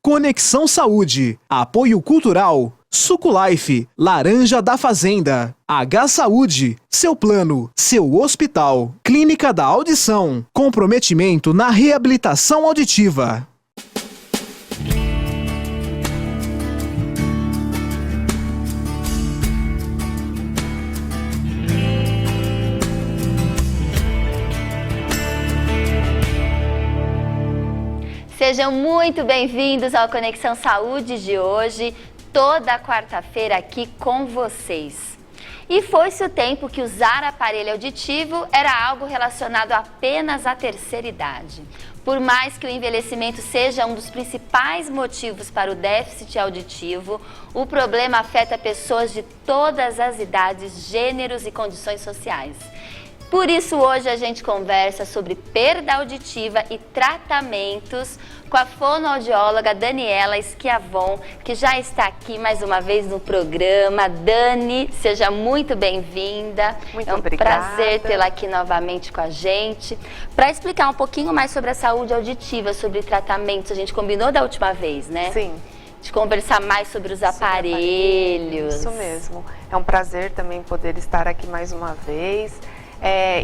Conexão Saúde, Apoio Cultural, Suculife, Laranja da Fazenda, H-Saúde, seu plano, seu hospital, Clínica da Audição, comprometimento na reabilitação auditiva. Sejam muito bem-vindos ao Conexão Saúde de hoje, toda quarta-feira aqui com vocês. E foi-se o tempo que usar aparelho auditivo era algo relacionado apenas à terceira idade. Por mais que o envelhecimento seja um dos principais motivos para o déficit auditivo, o problema afeta pessoas de todas as idades, gêneros e condições sociais. Por isso, hoje a gente conversa sobre perda auditiva e tratamentos com a fonoaudióloga Daniela Schiavon, que já está aqui mais uma vez no programa. Dani, seja muito bem-vinda. Muito obrigada. É um prazer tê-la aqui novamente com a gente. Para explicar um pouquinho mais sobre a saúde auditiva, sobre tratamentos, a gente combinou da última vez, né? Sim. De conversar mais sobre os aparelhos. Isso mesmo. É um prazer também poder estar aqui mais uma vez.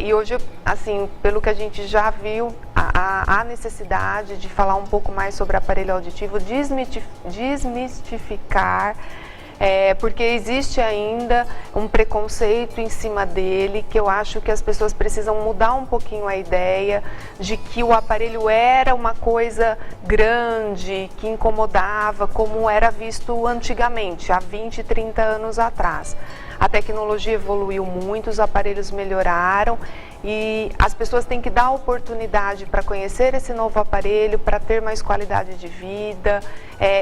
E hoje, assim, pelo que a gente já viu, há necessidade de falar um pouco mais sobre aparelho auditivo, desmistificar, porque existe ainda um preconceito em cima dele, que eu acho que as pessoas precisam mudar um pouquinho a ideia de que o aparelho era uma coisa grande, que incomodava, como era visto antigamente, há 20, 30 anos atrás. A tecnologia evoluiu muito, os aparelhos melhoraram e as pessoas têm que dar oportunidade para conhecer esse novo aparelho, para ter mais qualidade de vida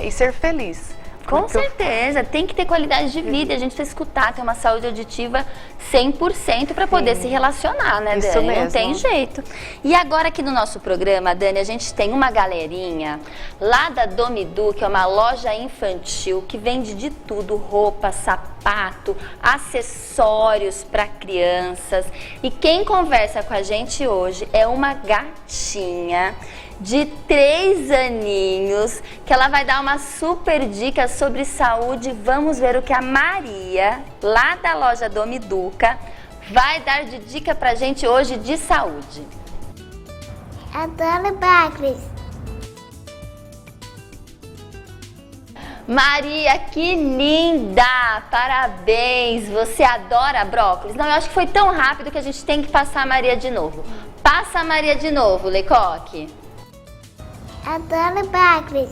e ser feliz. Com certeza, tem que ter qualidade de vida, a gente precisa escutar, ter uma saúde auditiva 100% para poder se relacionar, né, Dani? Isso mesmo. Não tem jeito. E agora aqui no nosso programa, Dani, a gente tem uma galerinha lá da Domidu, que é uma loja infantil que vende de tudo, roupa, sapato, acessórios para crianças. E quem conversa com a gente hoje é uma gatinha de 3 aninhos, que ela vai dar uma super dica sobre saúde. Vamos ver o que a Maria, lá da loja Domiduca, vai dar de dica pra gente hoje de saúde. Adoro brócolis. Maria, que linda! Parabéns! Você adora brócolis? Não, eu acho que foi tão rápido que a gente tem que passar a Maria de novo. Passa a Maria de novo, Lecoque. Adoro brócolis.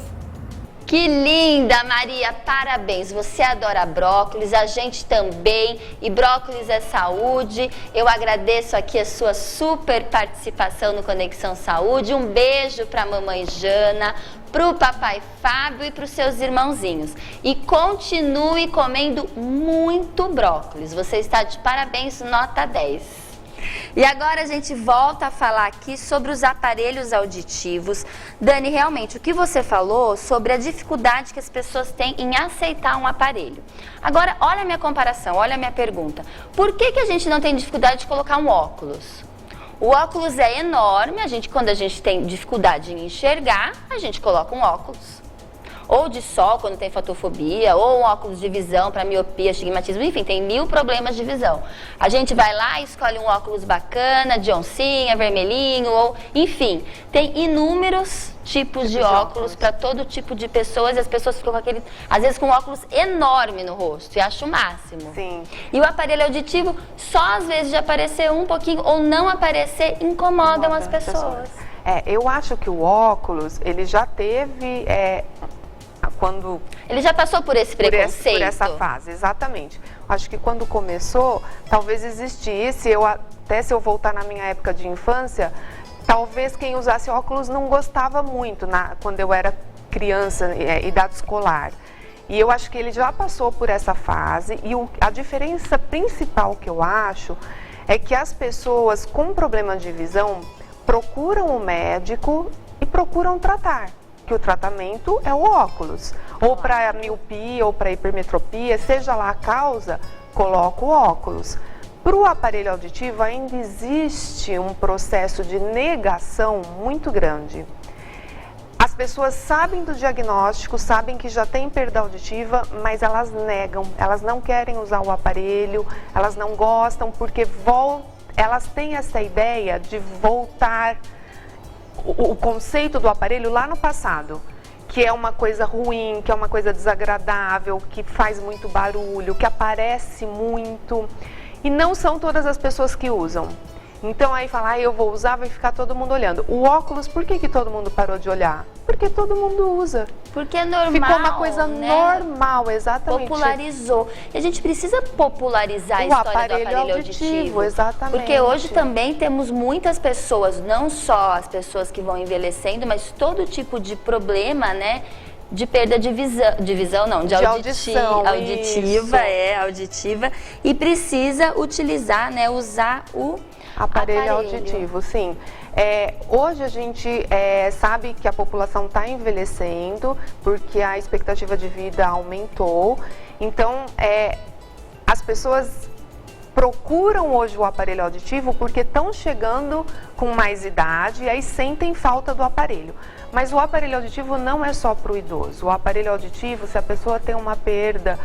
Que linda, Maria, parabéns, você adora brócolis, a gente também, e brócolis é saúde. Eu agradeço aqui a sua super participação no Conexão Saúde, um beijo para a mamãe Jana, para o papai Fábio e para os seus irmãozinhos. E continue comendo muito brócolis, você está de parabéns, nota 10. E agora a gente volta a falar aqui sobre os aparelhos auditivos. Dani, realmente, o que você falou sobre a dificuldade que as pessoas têm em aceitar um aparelho. Agora, olha a minha comparação, olha a minha pergunta. Por que a gente não tem dificuldade de colocar um óculos? O óculos é enorme, quando a gente tem dificuldade em enxergar, a gente coloca um óculos. Ou de sol, quando tem fotofobia, ou um óculos de visão para miopia, astigmatismo, enfim, tem 1000 problemas de visão. A gente vai lá e escolhe um óculos bacana, de oncinha, vermelhinho, ou enfim, tem inúmeros tipos de óculos para todo tipo de pessoas, e as pessoas ficam com aquele, às vezes com um óculos enorme no rosto, e acho o máximo. Sim. E o aparelho auditivo, só às vezes de aparecer um pouquinho, ou não aparecer, incomodam as pessoas. Eu acho que o óculos, ele já teve... Quando ele já passou por esse preconceito? Por essa fase, exatamente. Acho que quando começou, talvez existisse, até se eu voltar na minha época de infância, talvez quem usasse óculos não gostava muito quando eu era criança, idade escolar. E eu acho que ele já passou por essa fase, e a diferença principal que eu acho é que as pessoas com problema de visão procuram o médico e procuram tratar. Que o tratamento é o óculos, ou para miopia ou para hipermetropia, seja lá a causa, coloca o óculos. Para o aparelho auditivo ainda existe um processo de negação muito grande. pessoas sabem do diagnóstico, sabem que já tem perda auditiva, mas elas negam, elas não querem usar o aparelho, elas não gostam porque elas têm essa ideia de voltar o conceito do aparelho lá no passado, que é uma coisa ruim, que é uma coisa desagradável, que faz muito barulho, que aparece muito. E não são todas as pessoas que usam. Então aí fala, eu vou usar, vai ficar todo mundo olhando. O óculos, por que todo mundo parou de olhar? Porque todo mundo usa. Porque é normal, ficou uma coisa né? Normal, exatamente. Popularizou. E a gente precisa popularizar a história do aparelho auditivo. Exatamente. Porque hoje também temos muitas pessoas, não só as pessoas que vão envelhecendo, mas todo tipo de problema, né? De perda de visão, de audição, auditiva, e precisa utilizar, né, usar o aparelho auditivo, sim. Hoje a gente sabe que a população está envelhecendo, porque a expectativa de vida aumentou, então as pessoas procuram hoje o aparelho auditivo porque estão chegando com mais idade e aí sentem falta do aparelho. Mas o aparelho auditivo não é só para o idoso. O aparelho auditivo, se a pessoa tem uma perda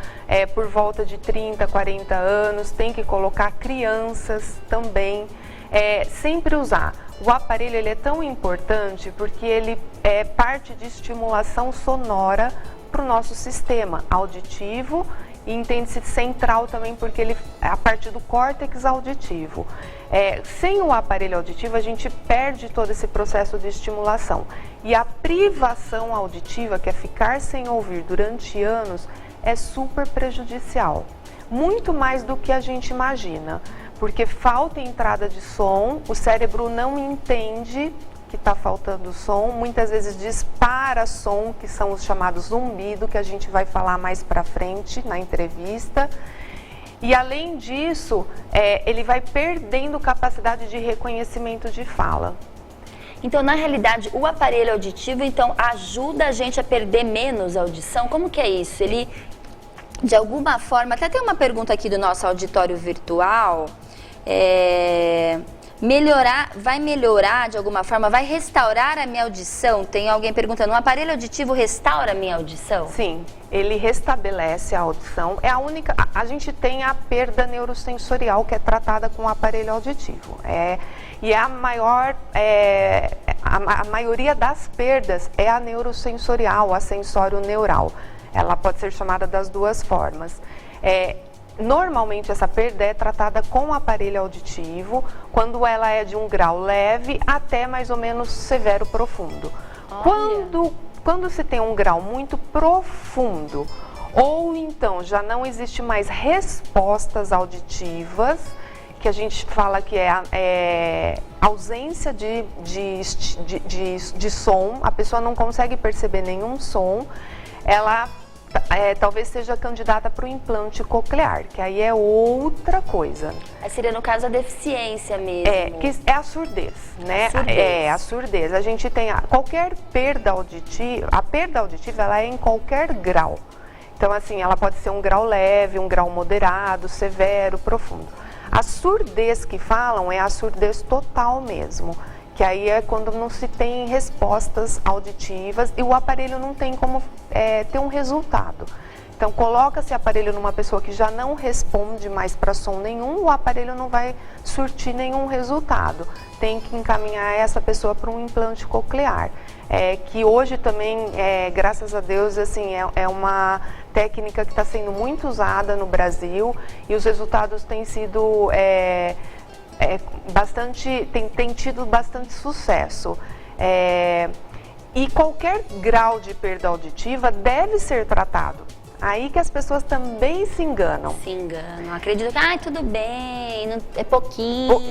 por volta de 30, 40 anos, tem que colocar crianças também, sempre usar. O aparelho ele é tão importante porque ele é parte de estimulação sonora para o nosso sistema auditivo e entende-se central também porque ele é a parte do córtex auditivo. Sem o aparelho auditivo a gente perde todo esse processo de estimulação. E a privação auditiva, que é ficar sem ouvir durante anos, é super prejudicial. Muito mais do que a gente imagina. Porque falta entrada de som, o cérebro não entende que está faltando som, muitas vezes dispara som, que são os chamados zumbido, que a gente vai falar mais para frente na entrevista. E além disso, ele vai perdendo capacidade de reconhecimento de fala. Então, na realidade, o aparelho auditivo, então, ajuda a gente a perder menos a audição? Como que é isso? Ele, de alguma forma, até tem uma pergunta aqui do nosso auditório virtual, vai melhorar de alguma forma, vai restaurar a minha audição? Tem alguém perguntando, um aparelho auditivo restaura a minha audição? Sim, ele restabelece a audição. A gente tem a perda neurosensorial que é tratada com o aparelho auditivo. E a maioria das perdas é a neurosensorial, a sensório-neural. Ela pode ser chamada das duas formas. Normalmente essa perda é tratada com o aparelho auditivo, quando ela é de um grau leve até mais ou menos severo profundo. Quando se tem um grau muito profundo, ou então já não existe mais respostas auditivas, que a gente fala que é ausência de som, a pessoa não consegue perceber nenhum som, ela talvez seja candidata para o implante coclear, que aí é outra coisa. Aí seria, no caso, a deficiência mesmo. Que é a surdez, né? A surdez. A gente tem qualquer perda auditiva, a perda auditiva ela é em qualquer grau. Então, assim, ela pode ser um grau leve, um grau moderado, severo, profundo. A surdez que falam é a surdez total mesmo, que aí é quando não se tem respostas auditivas e o aparelho não tem como ter um resultado. Então, coloca-se aparelho numa pessoa que já não responde mais para som nenhum, o aparelho não vai surtir nenhum resultado. Tem que encaminhar essa pessoa para um implante coclear, que hoje também, graças a Deus, assim, é uma técnica que está sendo muito usada no Brasil e os resultados têm sido tem tido bastante sucesso. E qualquer grau de perda auditiva deve ser tratado. Aí que as pessoas também se enganam. Se enganam, acreditam que tudo bem, é pouquinho.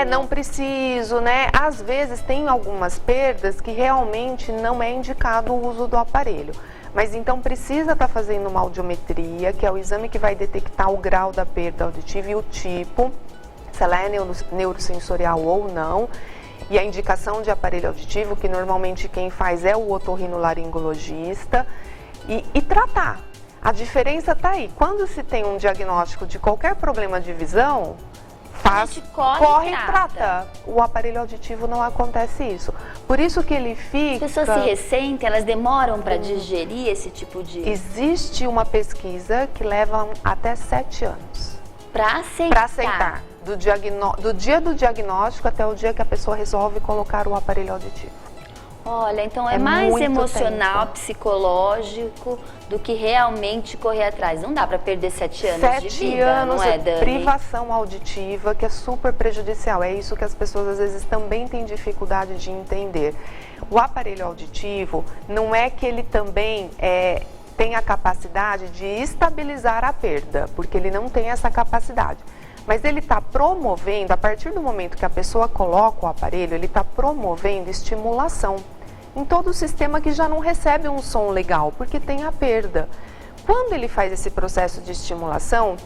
Não preciso, né? Às vezes tem algumas perdas que realmente não é indicado o uso do aparelho. Mas então precisa estar fazendo uma audiometria, que é o exame que vai detectar o grau da perda auditiva e o tipo, se ela é neurosensorial ou não, e a indicação de aparelho auditivo, que normalmente quem faz é o otorrinolaringologista, e tratar. A diferença está aí. Quando se tem um diagnóstico de qualquer problema de visão, A gente corre e trata. O aparelho auditivo não acontece isso. Por isso que ele fica... As pessoas se ressentem, elas demoram para digerir esse tipo de... Existe uma pesquisa que leva até 7 anos. Para aceitar. Para aceitar. Do dia do diagnóstico até o dia que a pessoa resolve colocar o aparelho auditivo. Olha, então é mais muito emocional, tempo. Psicológico, do que realmente correr atrás. Não dá para perder 7 anos de 7 vida, anos não é, de Dani? privação auditiva, que é super prejudicial. É isso que as pessoas às vezes também têm dificuldade de entender. O aparelho auditivo não é que ele também tem a capacidade de estabilizar a perda, porque ele não tem essa capacidade. Mas ele está promovendo, a partir do momento que a pessoa coloca o aparelho, ele está promovendo estimulação em todo o sistema que já não recebe um som legal, porque tem a perda. Quando ele faz esse processo de estimulação,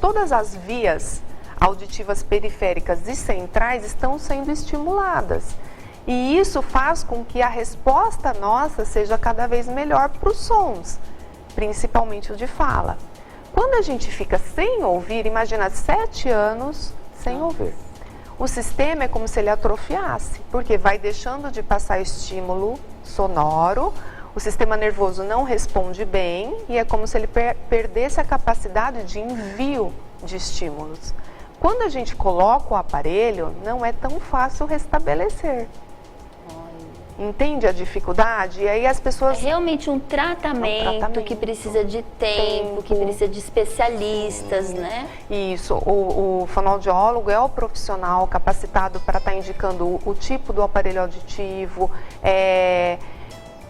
todas as vias auditivas periféricas e centrais estão sendo estimuladas. E isso faz com que a resposta nossa seja cada vez melhor para os sons, principalmente o de fala. Quando a gente fica sem ouvir, imagina 7 anos sem ouvir. O sistema é como se ele atrofiasse, porque vai deixando de passar estímulo sonoro, o sistema nervoso não responde bem e é como se ele perdesse a capacidade de envio de estímulos. Quando a gente coloca o aparelho, não é tão fácil restabelecer. Entende a dificuldade? E aí as pessoas... É realmente um tratamento que precisa de tempo, que precisa de especialistas, né? Isso, o fonoaudiólogo é o profissional capacitado para estar indicando o tipo do aparelho auditivo,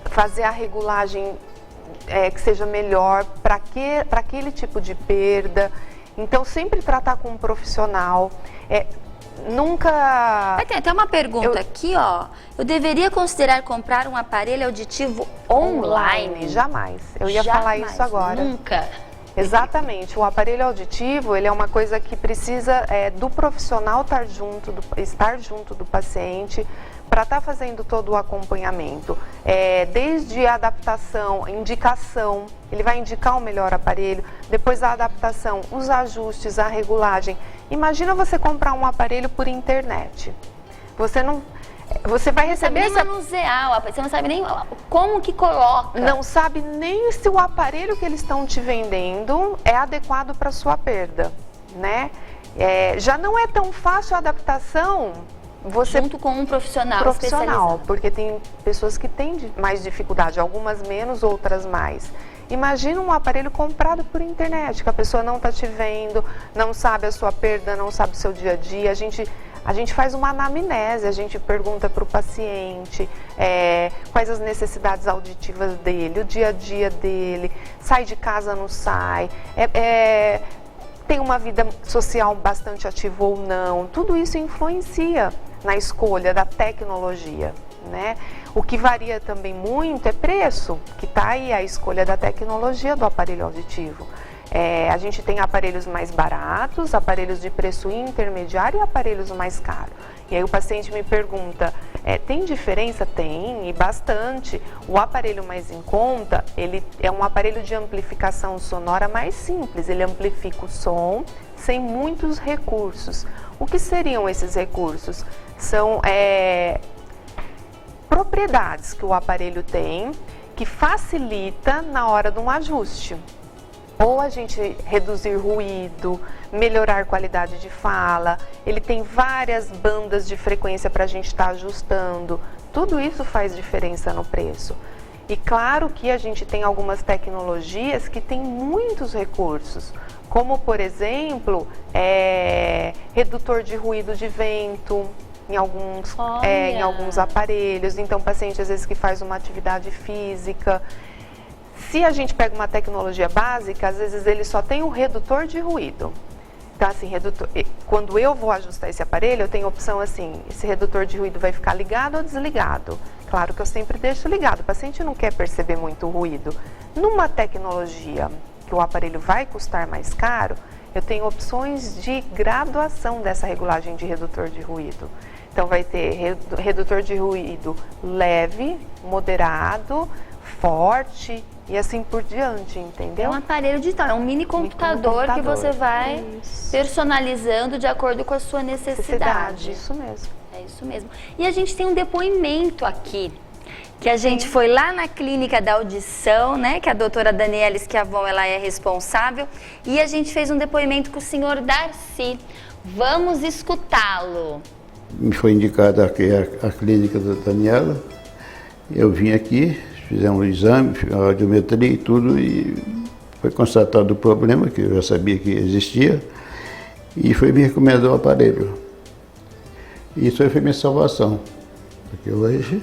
fazer a regulagem que seja melhor para aquele tipo de perda. Então, sempre tratar com um profissional. Nunca... Tem até uma pergunta aqui, ó. Eu deveria considerar comprar um aparelho auditivo online? Jamais. Eu ia falar isso agora. Nunca. Exatamente. O aparelho auditivo, ele é uma coisa que precisa do profissional estar junto do paciente para estar fazendo todo o acompanhamento. Desde a adaptação, indicação, ele vai indicar o melhor aparelho, depois a adaptação, os ajustes, a regulagem. Imagina você comprar um aparelho por internet. Você vai receber... Você não sabe nem manusear, você não sabe nem como que coloca. Não sabe nem se o aparelho que eles estão te vendendo é adequado para sua perda, né? Já não é tão fácil a adaptação... Junto com um profissional porque tem pessoas que têm mais dificuldade, algumas menos, outras mais. Imagina um aparelho comprado por internet, que a pessoa não está te vendo, não sabe a sua perda, não sabe o seu dia a dia. A gente faz uma anamnese, a gente pergunta para o paciente quais as necessidades auditivas dele, o dia a dia dele, sai de casa, não sai, tem uma vida social bastante ativa ou não. Tudo isso influencia na escolha da tecnologia, né? O que varia também muito é preço, que está aí a escolha da tecnologia do aparelho auditivo. A gente tem aparelhos mais baratos, aparelhos de preço intermediário e aparelhos mais caros. E aí o paciente me pergunta, tem diferença? Tem, e bastante. O aparelho mais em conta, ele é um aparelho de amplificação sonora mais simples, ele amplifica o som sem muitos recursos. O que seriam esses recursos? São propriedades que o aparelho tem que facilita na hora de um ajuste. Ou a gente reduzir ruído, melhorar qualidade de fala, ele tem várias bandas de frequência para a gente estar ajustando. Tudo isso faz diferença no preço. E claro que a gente tem algumas tecnologias que têm muitos recursos, como por exemplo, redutor de ruído de vento, em alguns aparelhos. Então, paciente às vezes que faz uma atividade física, se a gente pega uma tecnologia básica, às vezes ele só tem um redutor de ruído. Então, assim, quando eu vou ajustar esse aparelho, eu tenho a opção assim, esse redutor de ruído vai ficar ligado ou desligado? Claro que eu sempre deixo ligado, o paciente não quer perceber muito ruído. Numa tecnologia que o aparelho vai custar mais caro, eu tenho opções de graduação dessa regulagem de redutor de ruído. Então, vai ter redutor de ruído leve, moderado, forte, e assim por diante, entendeu? É um aparelho digital, é um mini computador que você vai personalizando de acordo com a sua necessidade. Isso mesmo. É isso mesmo. E a gente tem um depoimento aqui, que a gente foi lá na clínica da audição, né, que a doutora Daniela Schiavon, ela é responsável, e a gente fez um depoimento com o senhor Darcy. Vamos escutá-lo. Me foi indicada aqui a clínica da Daniela, eu vim aqui, fizemos um exame, a audiometria e tudo, e foi constatado o problema, que eu já sabia que existia, e foi me recomendar o aparelho. E isso aí foi minha salvação, porque hoje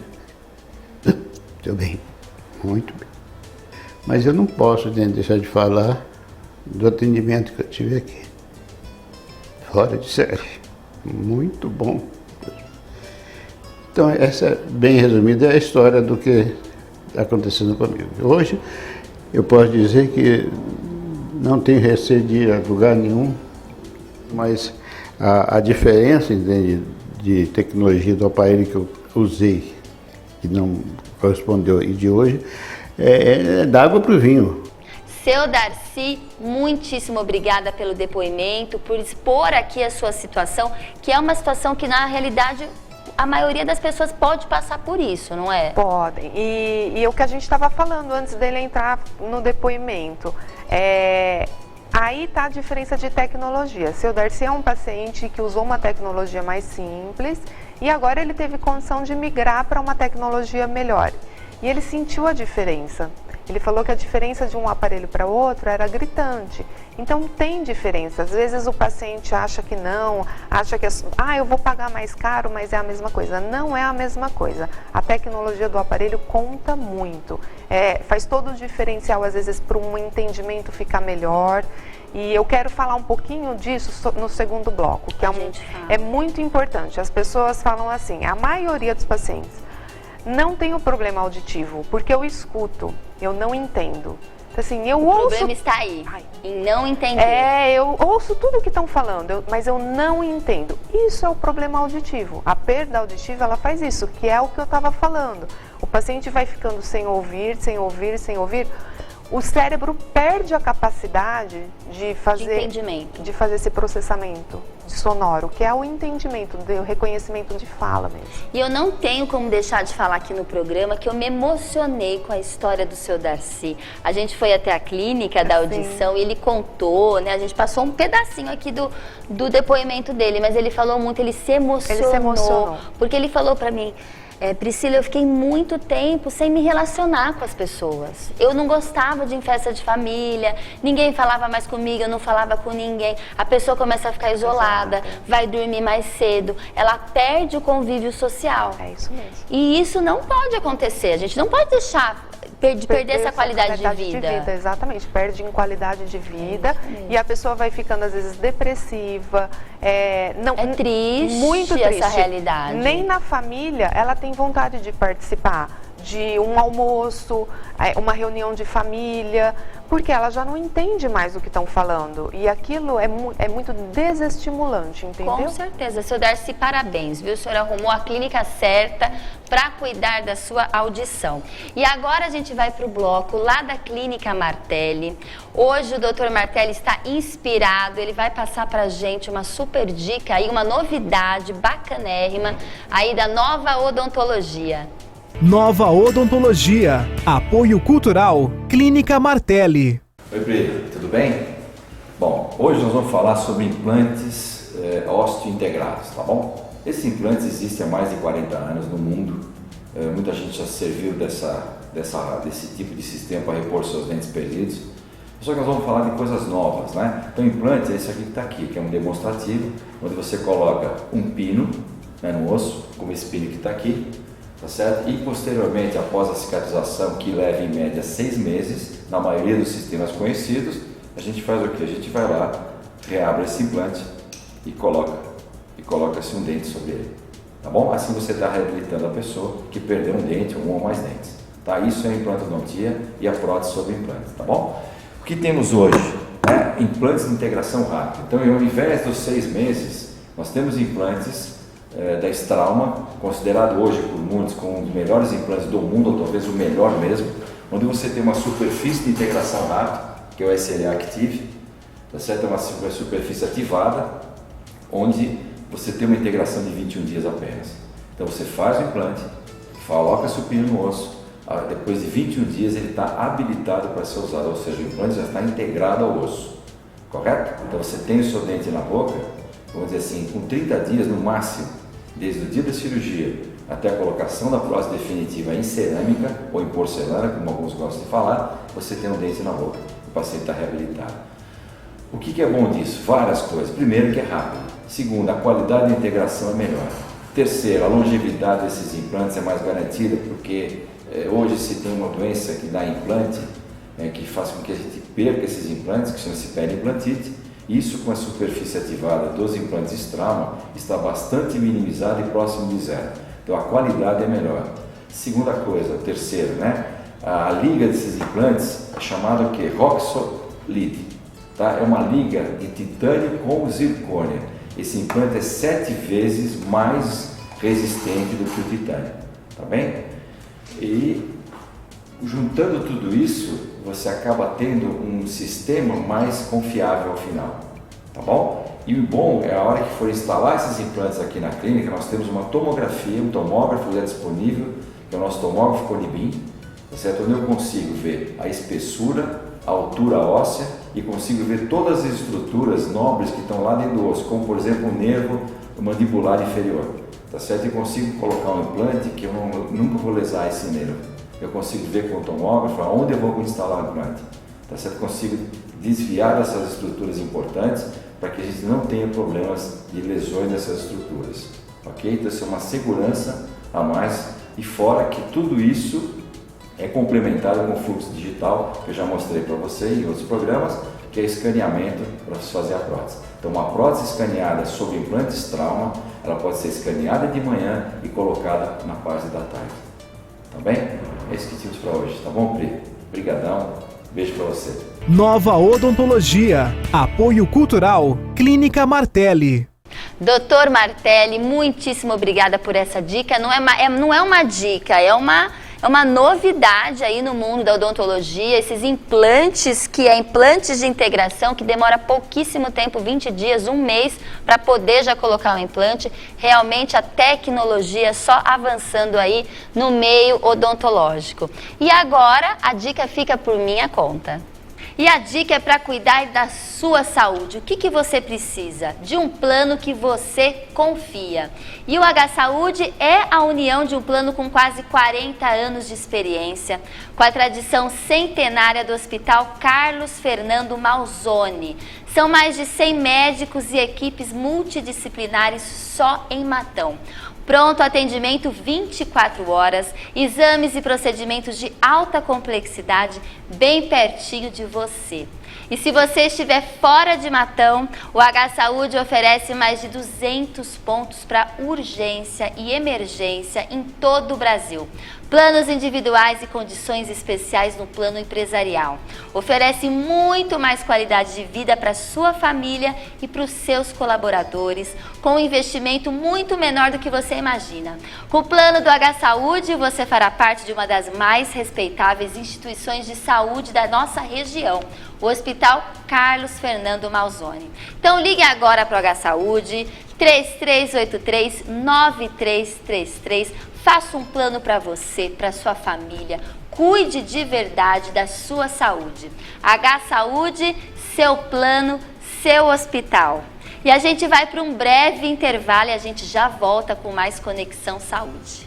estou bem, muito bem. Mas eu não posso deixar de falar do atendimento que eu tive aqui. Fora de série, muito bom. Então essa, bem resumida, é a história do que está acontecendo comigo. Hoje eu posso dizer que não tenho receio de ir a lugar nenhum, mas a diferença, entende, de tecnologia do aparelho que eu usei, que não correspondeu, e de hoje, é da água para o vinho. Seu Darcy, muitíssimo obrigada pelo depoimento, por expor aqui a sua situação, que é uma situação que na realidade a maioria das pessoas pode passar por isso, não é? Podem. E o que a gente estava falando antes dele entrar no depoimento, aí está a diferença de tecnologia. Seu Darcy é um paciente que usou uma tecnologia mais simples e agora ele teve condição de migrar para uma tecnologia melhor. E ele sentiu a diferença. Ele falou que a diferença de um aparelho para outro era gritante. Então tem diferença. Às vezes o paciente acha que não, acha que eu vou pagar mais caro, mas é a mesma coisa. Não é a mesma coisa. A tecnologia do aparelho conta muito. Faz todo o diferencial, às vezes, para um entendimento ficar melhor. E eu quero falar um pouquinho disso no segundo bloco, que é muito importante. As pessoas falam assim, a maioria dos pacientes não tem o problema auditivo, porque eu escuto, eu não entendo. Assim, eu ouço... O problema está aí, em não entender. Eu ouço tudo que estão falando, mas eu não entendo. Isso é o problema auditivo. A perda auditiva, ela faz isso, que é o que eu estava falando. O paciente vai ficando sem ouvir, sem ouvir, sem ouvir. O cérebro perde a capacidade de fazer esse processamento sonoro, que é o entendimento, o reconhecimento de fala mesmo. E eu não tenho como deixar de falar aqui no programa que eu me emocionei com a história do seu Darcy. A gente foi até a clínica da audição e ele contou, né? A gente passou um pedacinho aqui do depoimento dele, mas ele falou muito, ele se emocionou. Porque ele falou pra mim... Priscila, eu fiquei muito tempo sem me relacionar com as pessoas. Eu não gostava de ir em festa de família, ninguém falava mais comigo, eu não falava com ninguém. A pessoa começa a ficar isolada, vai dormir mais cedo, ela perde o convívio social. É isso mesmo. E isso não pode acontecer, a gente não pode deixar perder essa qualidade de vida. Exatamente, perde em qualidade de vida e a pessoa vai ficando às vezes depressiva. É triste, muito triste essa realidade. Nem na família ela tem vontade de participar de um almoço, uma reunião de família, porque ela já não entende mais o que estão falando. E aquilo é muito desestimulante, entendeu? Com certeza. Seu Darcy, parabéns, viu? O senhor arrumou a clínica certa para cuidar da sua audição. E agora a gente vai para o bloco lá da Clínica Martelli. Hoje o Dr. Martelli está inspirado, ele vai passar para a gente uma super dica aí, uma novidade bacanérrima aí da Nova Odontologia. Nova Odontologia. Apoio Cultural. Clínica Martelli. Oi, Pri, tudo bem? Bom, hoje nós vamos falar sobre implantes ósseo-integrados, tá bom? Esses implantes existem há mais de 40 anos no mundo. Muita gente já serviu desse tipo de sistema para repor seus dentes perdidos. Só que nós vamos falar de coisas novas, né? Então, implante é esse aqui que está aqui, que é um demonstrativo, onde você coloca um pino, né, no osso, como esse pino que está aqui, tá certo? E posteriormente, após a cicatrização, que leva em média 6 meses, na maioria dos sistemas conhecidos, a gente faz o que? A gente vai lá, reabre esse implante e coloca-se um dente sobre ele, tá bom? Assim você está reabilitando a pessoa que perdeu um dente ou um ou mais dentes, tá? Isso é a implantodontia e a prótese sobre implante, tá bom? O que temos hoje? Implantes de integração rápida. Então, ao invés dos 6 meses, nós temos implantes da Straumann, considerado hoje por muitos como um dos melhores implantes do mundo, ou talvez o melhor mesmo, onde você tem uma superfície de integração rápida, que é o SLA Active, tá certo? É uma superfície ativada, onde você tem uma integração de 21 dias apenas. Então você faz o implante, coloca a supina no osso, depois de 21 dias ele está habilitado para ser usado, ou seja, o implante já está integrado ao osso, correto? Então você tem o seu dente na boca, vamos dizer assim, com 30 dias no máximo, desde o dia da cirurgia até a colocação da prótese definitiva em cerâmica ou em porcelana, como alguns gostam de falar, você tem um dente na boca, o paciente está reabilitado. O que é bom disso? Várias coisas. Primeiro, que é rápido. Segundo, a qualidade de integração é melhor. Terceiro, a longevidade desses implantes é mais garantida, porque hoje se tem uma doença que dá implante, que faz com que a gente perca esses implantes, que chama-se periimplantite. Isso, com a superfície ativada dos implantes trauma, está bastante minimizado e próximo de zero. Então a qualidade é melhor. Segunda coisa, terceiro, a liga desses implantes é chamada o quê? Roxolid. Tá? É uma liga de titânio com zircônia. Esse implante é 7 vezes mais resistente do que o titânio, tá bem? E juntando tudo isso, você acaba tendo um sistema mais confiável ao final, tá bom? E o bom é a hora que for instalar esses implantes aqui na clínica, nós temos uma tomografia, um tomógrafo já disponível, que é o nosso tomógrafo Conibim, tá certo? Onde eu consigo ver a espessura, a altura óssea e consigo ver todas as estruturas nobres que estão lá dentro do osso, como por exemplo o nervo mandibular inferior, tá certo? E consigo colocar um implante que eu nunca vou lesar esse nervo. Eu consigo ver com o tomógrafo aonde eu vou instalar o implante, tá certo? Consigo desviar dessas estruturas importantes para que a gente não tenha problemas de lesões nessas estruturas, ok? Então isso é uma segurança a mais e fora que tudo isso é complementado com o fluxo digital, que eu já mostrei para você em outros programas, que é escaneamento para fazer a prótese. Então uma prótese escaneada sobre implantes trauma, ela pode ser escaneada de manhã e colocada na parte da tarde. Tá bem? É isso que tínhamos para hoje, tá bom, Pri? Obrigadão, beijo para você. Nova Odontologia. Apoio Cultural. Clínica Martelli. Doutor Martelli, muitíssimo obrigada por essa dica. Não é uma dica, é uma novidade aí no mundo da odontologia, esses implantes, que é implantes de integração, que demora pouquíssimo tempo, 20 dias, um mês, para poder já colocar o implante. Realmente a tecnologia só avançando aí no meio odontológico. E agora a dica fica por minha conta. E a dica é para cuidar da sua saúde. O que você precisa? De um plano que você confia. E o H-Saúde é a união de um plano com quase 40 anos de experiência, com a tradição centenária do Hospital Carlos Fernando Malzone. São mais de 100 médicos e equipes multidisciplinares só em Matão. Pronto atendimento 24 horas, exames e procedimentos de alta complexidade bem pertinho de você. E se você estiver fora de Matão, o H-Saúde oferece mais de 200 pontos para urgência e emergência em todo o Brasil. Planos individuais e condições especiais no plano empresarial. Oferece muito mais qualidade de vida para sua família e para os seus colaboradores, com um investimento muito menor do que você imagina. Com o plano do H-Saúde, você fará parte de uma das mais respeitáveis instituições de saúde da nossa região, o Hospital Carlos Fernando Malzone. Então ligue agora para o H-Saúde, 3383-9333. Faça um plano para você, para sua família. Cuide de verdade da sua saúde. H-Saúde, seu plano, seu hospital. E a gente vai para um breve intervalo e a gente já volta com mais Conexão Saúde.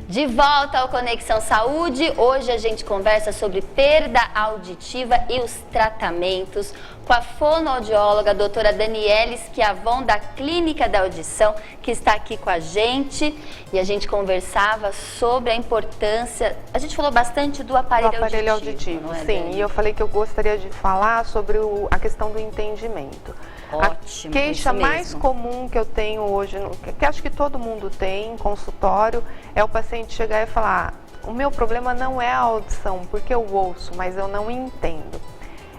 De volta ao Conexão Saúde, hoje a gente conversa sobre perda auditiva e os tratamentos com a fonoaudióloga, a doutora Daniele Schiavon, da Clínica da Audição, que está aqui com a gente. E a gente conversava sobre a importância, a gente falou bastante do aparelho auditivo. Sim, Dani? E eu falei que eu gostaria de falar sobre a questão do entendimento. Ótimo, a queixa mais comum que eu tenho hoje, que acho que todo mundo tem em consultório, é o paciente chegar e falar: o meu problema não é a audição, porque eu ouço, mas eu não entendo.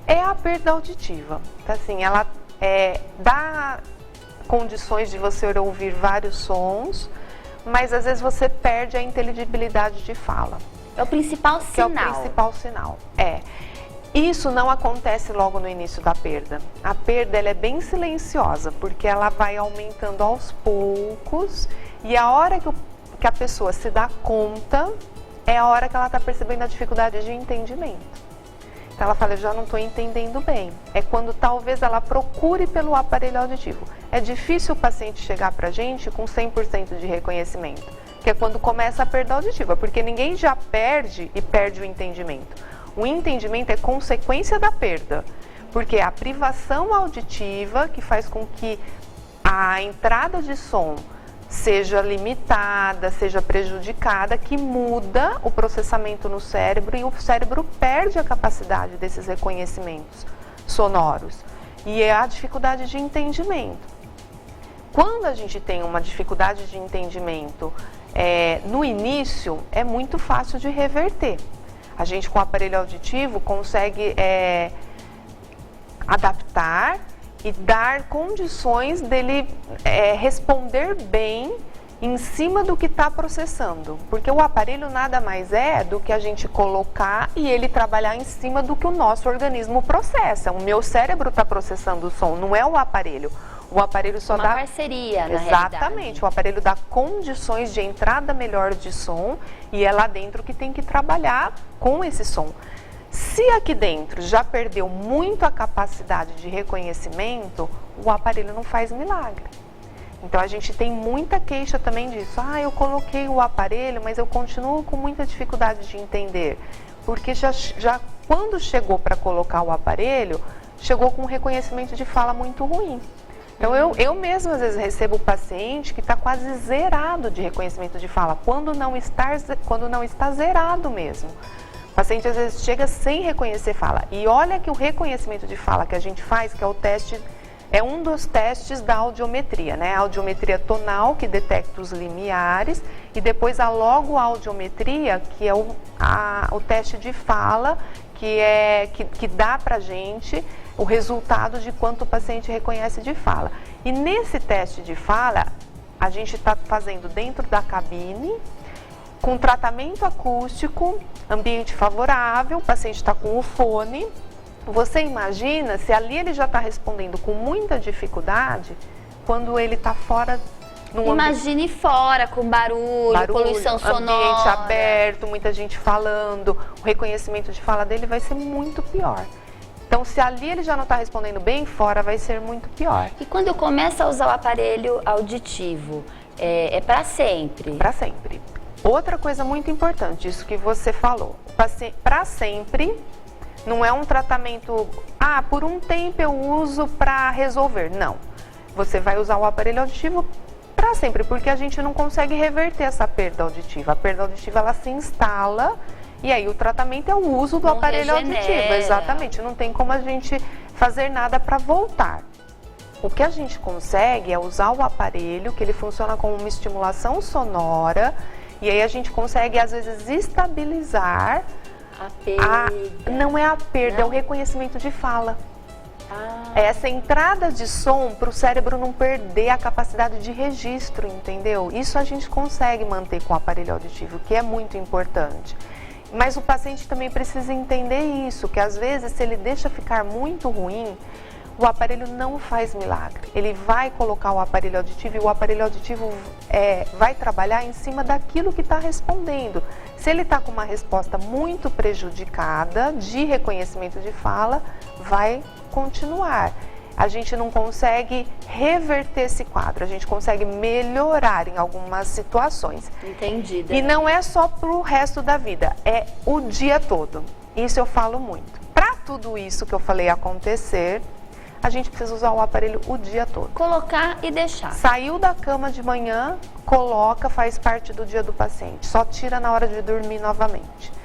É a perda auditiva. Então, assim, ela condições de você ouvir vários sons, mas às vezes você perde a inteligibilidade de fala. É o principal Que é o sinal. principal sinal. Isso não acontece logo no início da perda. A perda ela é bem silenciosa, porque ela vai aumentando aos poucos, e a hora que a pessoa se dá conta, é a hora que ela está percebendo a dificuldade de entendimento. Então ela fala, eu já não estou entendendo bem. É quando talvez ela procure pelo aparelho auditivo. É difícil o paciente chegar para a gente com 100% de reconhecimento, que é quando começa a perda auditiva, porque ninguém já perde e perde o entendimento. O entendimento é consequência da perda, porque é a privação auditiva que faz com que a entrada de som seja limitada, seja prejudicada, que muda o processamento no cérebro e o cérebro perde a capacidade desses reconhecimentos sonoros. E é a dificuldade de entendimento. Quando a gente tem uma dificuldade de entendimento no início, é muito fácil de reverter. A gente com o aparelho auditivo consegue adaptar e dar condições dele responder bem em cima do que está processando. Porque o aparelho nada mais é do que a gente colocar e ele trabalhar em cima do que o nosso organismo processa. O meu cérebro está processando o som, não é o aparelho. O aparelho só dá... Uma parceria, na Exatamente. realidade. O aparelho dá condições de entrada melhor de som e é lá dentro que tem que trabalhar com esse som. Se aqui dentro já perdeu muito a capacidade de reconhecimento, o aparelho não faz milagre. Então a gente tem muita queixa também disso. Eu coloquei o aparelho, mas eu continuo com muita dificuldade de entender. Porque já quando chegou para colocar o aparelho, chegou com um reconhecimento de fala muito ruim. Então eu mesma às vezes recebo o paciente que está quase zerado de reconhecimento de fala, quando não está zerado mesmo. O paciente às vezes chega sem reconhecer fala. E olha que o reconhecimento de fala que a gente faz, que é o teste, é um dos testes da audiometria, né? A audiometria tonal, que detecta os limiares, e depois a logoaudiometria, que é o teste de fala, que dá pra gente o resultado de quanto o paciente reconhece de fala. E nesse teste de fala, a gente está fazendo dentro da cabine, com tratamento acústico, ambiente favorável, o paciente está com o fone. Você imagina se ali ele já está respondendo com muita dificuldade, quando ele está fora... Imagine fora, com barulho, poluição sonora. Ambiente aberto, muita gente falando, o reconhecimento de fala dele vai ser muito pior. Então, se ali ele já não está respondendo bem, fora vai ser muito pior. E quando eu começo a usar o aparelho auditivo, é para sempre? Para sempre. Outra coisa muito importante, isso que você falou, para sempre não é um tratamento, por um tempo eu uso para resolver. Não, você vai usar o aparelho auditivo para sempre, porque a gente não consegue reverter essa perda auditiva. A perda auditiva ela se instala e aí o tratamento é o uso do aparelho auditivo. Exatamente, não tem como a gente fazer nada para voltar. O que a gente consegue é usar o aparelho, que ele funciona como uma estimulação sonora, e aí a gente consegue às vezes estabilizar a perda. Não é a perda, é o reconhecimento de fala. É essa entrada de som para o cérebro não perder a capacidade de registro, entendeu? Isso a gente consegue manter com o aparelho auditivo, que é muito importante. Mas o paciente também precisa entender isso, que às vezes se ele deixa ficar muito ruim, o aparelho não faz milagre. Ele vai colocar o aparelho auditivo e o aparelho auditivo vai trabalhar em cima daquilo que está respondendo. Se ele está com uma resposta muito prejudicada de reconhecimento de fala, vai continuar. A gente não consegue reverter esse quadro, a gente consegue melhorar em algumas situações. Entendida. E não é só para o resto da vida, é o dia todo. Isso eu falo muito. Para tudo isso que eu falei acontecer, a gente precisa usar o aparelho o dia todo. Colocar e deixar. Saiu da cama de manhã, coloca, faz parte do dia do paciente. Só tira na hora de dormir novamente.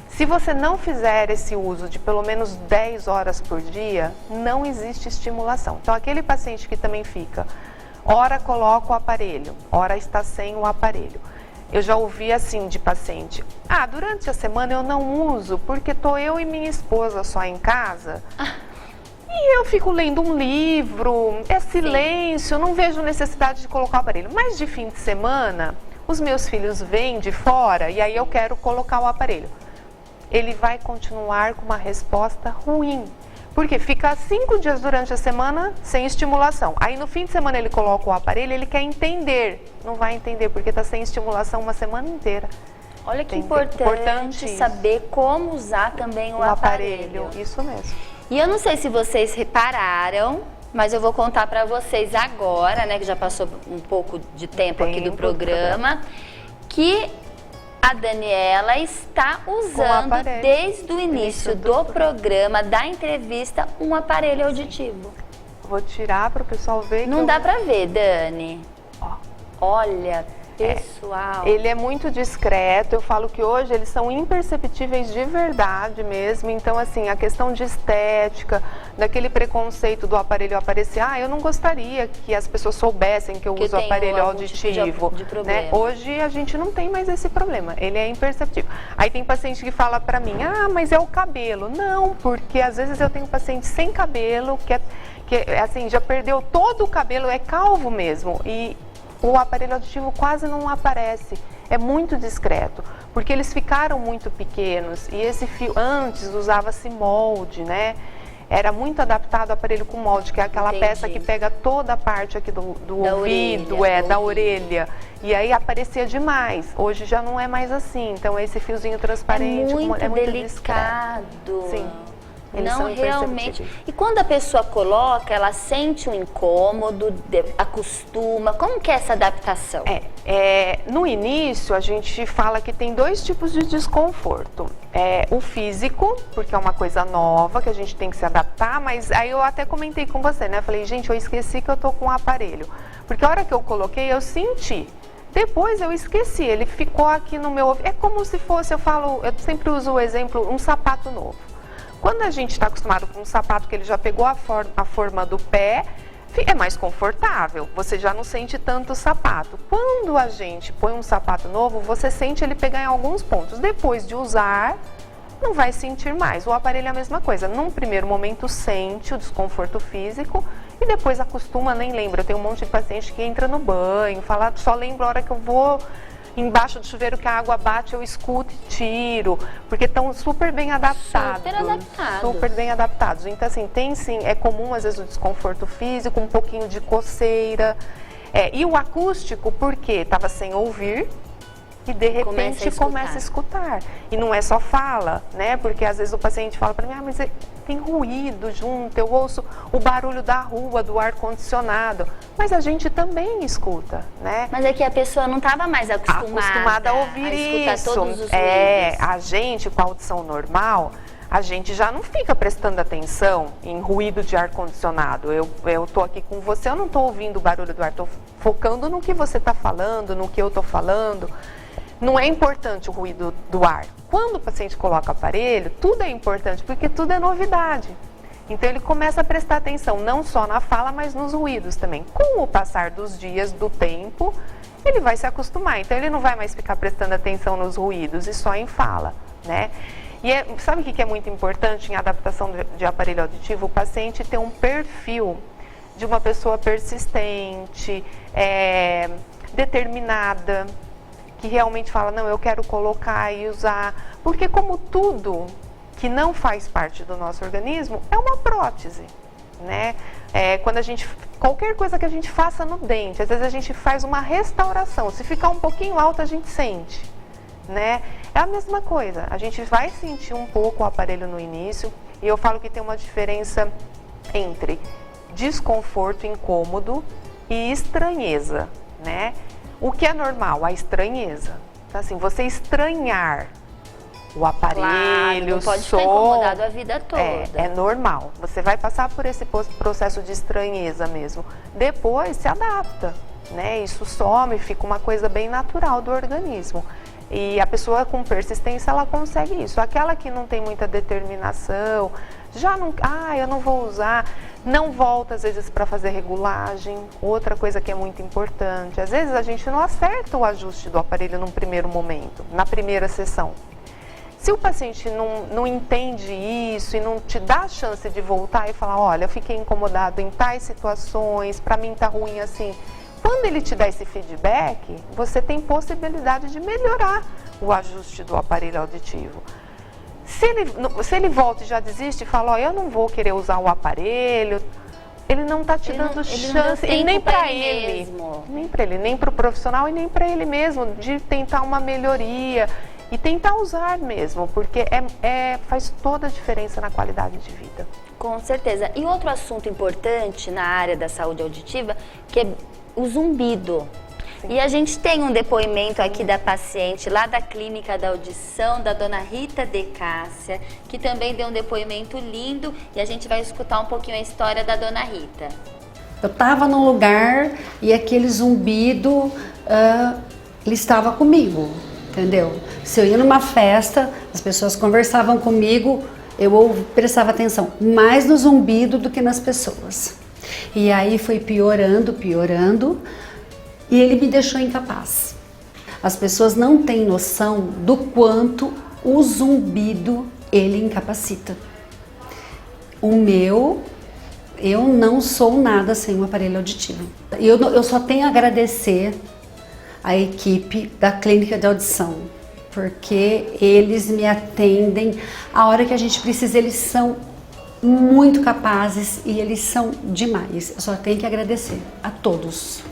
Se você não fizer esse uso de pelo menos 10 horas por dia, não existe estimulação. Então, aquele paciente que também fica, ora coloca o aparelho, ora está sem o aparelho. Eu já ouvi assim de paciente, durante a semana eu não uso porque estou eu e minha esposa só em casa. E eu fico lendo um livro, é silêncio, não vejo necessidade de colocar o aparelho. Mas de fim de semana, os meus filhos vêm de fora e aí eu quero colocar o aparelho. Ele vai continuar com uma resposta ruim. Porque fica 5 dias durante a semana sem estimulação. Aí no fim de semana ele coloca o aparelho, ele quer entender. Não vai entender porque está sem estimulação uma semana inteira. Olha que Importante importante isso. saber como usar também o aparelho. Isso mesmo. E eu não sei se vocês repararam, mas eu vou contar para vocês agora, né, que já passou um pouco de tempo aqui do programa, que a Daniela está usando aparelho. desde o início do programa, da entrevista, um aparelho auditivo. Vou tirar para o pessoal ver. Não dá para ver, Dani. Ó. Olha, pessoal. Ele é muito discreto, eu falo que hoje eles são imperceptíveis de verdade mesmo, então assim, a questão de estética, daquele preconceito do aparelho aparecer, eu não gostaria que as pessoas soubessem que eu uso aparelho auditivo, de problema. né? Hoje a gente não tem mais esse problema, ele é imperceptível. Aí tem paciente que fala pra mim, mas é o cabelo. Não, porque às vezes eu tenho paciente sem cabelo, que assim, já perdeu todo o cabelo, é calvo mesmo, e o aparelho auditivo quase não aparece, é muito discreto, porque eles ficaram muito pequenos e esse fio, antes usava-se molde, né? Era muito adaptado ao aparelho com molde, que é aquela peça que pega toda a parte aqui do ouvido, da orelha, e aí aparecia demais. Hoje já não é mais assim, então esse fiozinho transparente é muito delicado. Discreto. Sim. Eles Não são realmente. imperceptíveis. E quando a pessoa coloca, ela sente um incômodo, acostuma. Como que é essa adaptação? No início, a gente fala que tem 2 tipos de desconforto. O físico, porque é uma coisa nova que a gente tem que se adaptar, mas aí eu até comentei com você, né? Falei, gente, eu esqueci que eu tô com um aparelho. Porque a hora que eu coloquei, eu senti. Depois eu esqueci, ele ficou aqui no meu ouvido. É como se fosse, eu sempre uso o exemplo, um sapato novo. Quando a gente está acostumado com um sapato que ele já pegou a forma do pé, é mais confortável, você já não sente tanto o sapato. Quando a gente põe um sapato novo, você sente ele pegar em alguns pontos. Depois de usar, não vai sentir mais. O aparelho é a mesma coisa. Num primeiro momento sente o desconforto físico e depois acostuma, nem lembra. Eu tenho um monte de paciente que entra no banho, fala, só lembra a hora que eu vou embaixo do chuveiro que a água bate, eu escuto e tiro, porque estão super bem adaptados. Super bem adaptados. Então, assim, tem sim, é comum às vezes o desconforto físico, um pouquinho de coceira. E o acústico, porque estava sem ouvir e de repente começa a escutar. E não é só fala, né? Porque às vezes o paciente fala para mim, mas tem ruído junto, eu ouço o barulho da rua, do ar-condicionado. Mas a gente também escuta, né? Mas é que a pessoa não estava mais acostumada a ouvir isso. Todos os ruídos. A gente com a audição normal, a gente já não fica prestando atenção em ruído de ar-condicionado. Eu tô aqui com você, eu não tô ouvindo o barulho do ar, tô focando no que você está falando, no que eu tô falando. Não é importante o ruído do ar. Quando o paciente coloca o aparelho, tudo é importante, porque tudo é novidade. Então ele começa a prestar atenção não só na fala, mas nos ruídos também. Com o passar dos dias, do tempo, ele vai se acostumar. Então ele não vai mais ficar prestando atenção nos ruídos e só em fala, né? E sabe o que é muito importante em adaptação de aparelho auditivo? O paciente ter um perfil de uma pessoa persistente, determinada, que realmente fala, não, eu quero colocar e usar. Porque como tudo que não faz parte do nosso organismo, é uma prótese, né? Qualquer coisa que a gente faça no dente, às vezes a gente faz uma restauração, se ficar um pouquinho alto a gente sente, né? É a mesma coisa, a gente vai sentir um pouco o aparelho no início, e eu falo que tem uma diferença entre desconforto, incômodo e estranheza, né? O que é normal? A estranheza. Então, assim, você estranhar o aparelho, não pode ficar incomodado a vida toda. É normal. Você vai passar por esse processo de estranheza mesmo. Depois se adapta, né? Isso some, fica uma coisa bem natural do organismo. E a pessoa com persistência, ela consegue isso. Aquela que não tem muita determinação, já não, eu não vou usar, não volta às vezes para fazer regulagem. Outra coisa que é muito importante, às vezes a gente não acerta o ajuste do aparelho num primeiro momento, na primeira sessão. Se o paciente não entende isso e não te dá a chance de voltar e falar, olha, eu fiquei incomodado em tais situações, para mim tá ruim assim. Quando ele te dá esse feedback, você tem possibilidade de melhorar o ajuste do aparelho auditivo. Se ele volta e já desiste e fala, ó, eu não vou querer usar o aparelho, ele não está te dando chance, e nem para ele, nem para ele, nem para o profissional e nem para ele mesmo, de tentar uma melhoria e tentar usar mesmo, porque faz toda a diferença na qualidade de vida. Com certeza. E outro assunto importante na área da saúde auditiva, que é o zumbido. Sim. E a gente tem um depoimento aqui da paciente lá da Clínica da Audição, da dona Rita de Cássia, que também deu um depoimento lindo, e a gente vai escutar um pouquinho a história da dona Rita. Eu estava num lugar e aquele zumbido, ele estava comigo, entendeu? Se eu ia numa festa, as pessoas conversavam comigo, eu prestava atenção mais no zumbido do que nas pessoas. E aí foi piorando, e ele me deixou incapaz. As pessoas não têm noção do quanto o zumbido ele incapacita. Eu não sou nada sem o aparelho auditivo. Eu só tenho a agradecer à equipe da Clínica de Audição, porque eles me atendem a hora que a gente precisa, eles são muito capazes e eles são demais. Eu só tenho que agradecer a todos.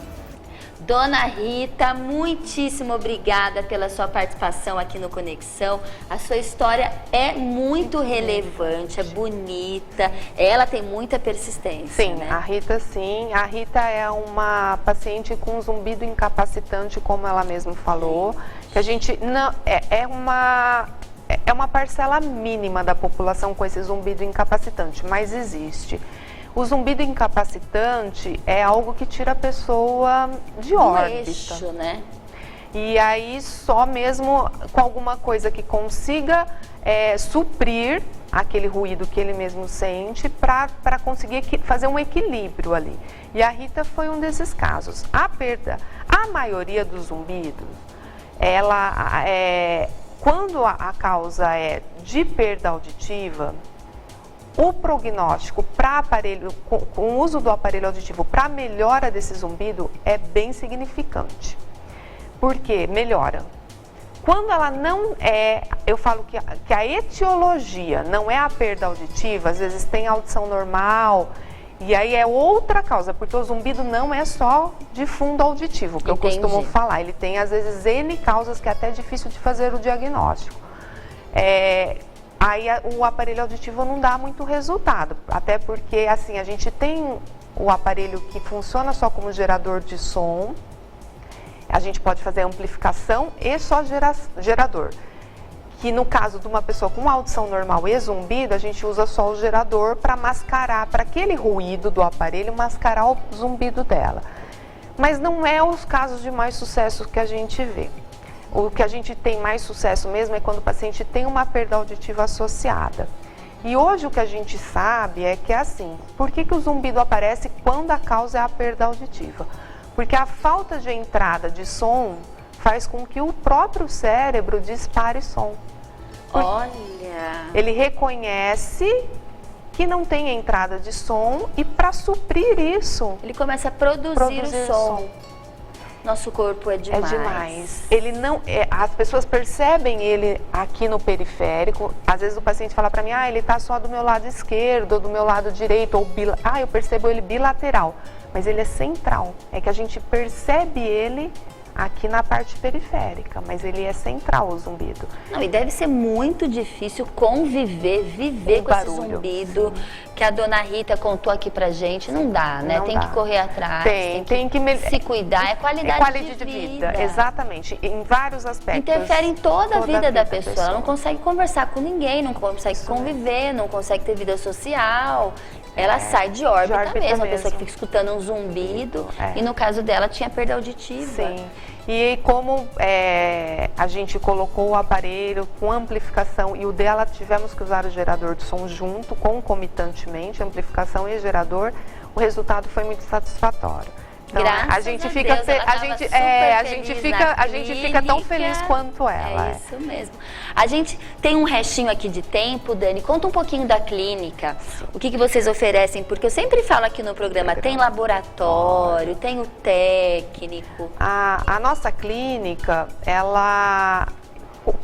Dona Rita, muitíssimo obrigada pela sua participação aqui no Conexão. A sua história é muito relevante, é bonita, ela tem muita persistência. Sim, né? A Rita sim. A Rita é uma paciente com zumbido incapacitante, como ela mesma falou, que a gente não é uma parcela mínima da população com esse zumbido incapacitante, mas existe. O zumbido incapacitante é algo que tira a pessoa de órbita. Eixo, né? E aí só mesmo com alguma coisa que consiga suprir aquele ruído que ele mesmo sente para conseguir fazer um equilíbrio ali. E a Rita foi um desses casos. A maioria dos zumbidos, quando a causa é de perda auditiva, o prognóstico para aparelho, com o uso do aparelho auditivo para melhora desse zumbido é bem significante. Por quê? Melhora. Quando ela não eu falo que a etiologia não é a perda auditiva, às vezes tem audição normal, e aí é outra causa, porque o zumbido não é só de fundo auditivo, que Entendi. eu costumo falar. Ele tem, às vezes, N causas que é até difícil de fazer o diagnóstico. Aí o aparelho auditivo não dá muito resultado, até porque assim, a gente tem o aparelho que funciona só como gerador de som, a gente pode fazer amplificação e só gerador, que no caso de uma pessoa com audição normal e zumbido, a gente usa só o gerador para mascarar, para aquele ruído do aparelho, mascarar o zumbido dela. Mas não é os casos de mais sucesso que a gente vê. O que a gente tem mais sucesso mesmo é quando o paciente tem uma perda auditiva associada. E hoje o que a gente sabe é que é assim, por que o zumbido aparece quando a causa é a perda auditiva? Porque a falta de entrada de som faz com que o próprio cérebro dispare som. Olha! Ele reconhece que não tem entrada de som e para suprir isso, Ele começa a produzir o som. Nosso corpo é demais. É demais. Ele não, as pessoas percebem ele aqui no periférico. Às vezes o paciente fala para mim, ele está só do meu lado esquerdo, ou do meu lado direito, ou eu percebo ele bilateral. Mas ele é central. É que a gente percebe ele aqui na parte periférica, mas ele é central, o zumbido. Não, e deve ser muito difícil viver com esse zumbido que a dona Rita contou aqui pra gente. Não dá, né? Tem que correr atrás, tem que se cuidar, é qualidade de vida. Exatamente, em vários aspectos. Interfere em toda a vida da pessoa. Ela não consegue conversar com ninguém, não consegue conviver, não consegue ter vida social. Ela sai de órbita mesmo, a pessoa que fica escutando um zumbido. E no caso dela tinha perda auditiva. Sim. E como a gente colocou o aparelho com amplificação e o dela tivemos que usar o gerador de som junto, concomitantemente, amplificação e gerador, o resultado foi muito satisfatório. Então, Graças a gente a fica, Deus, ela tava super feliz a gente fica tão feliz quanto ela. É isso mesmo. A gente tem um restinho aqui de tempo, Dani. Conta um pouquinho da clínica. O que vocês oferecem? Porque eu sempre falo aqui no programa, tem laboratório, tem o técnico. A nossa clínica,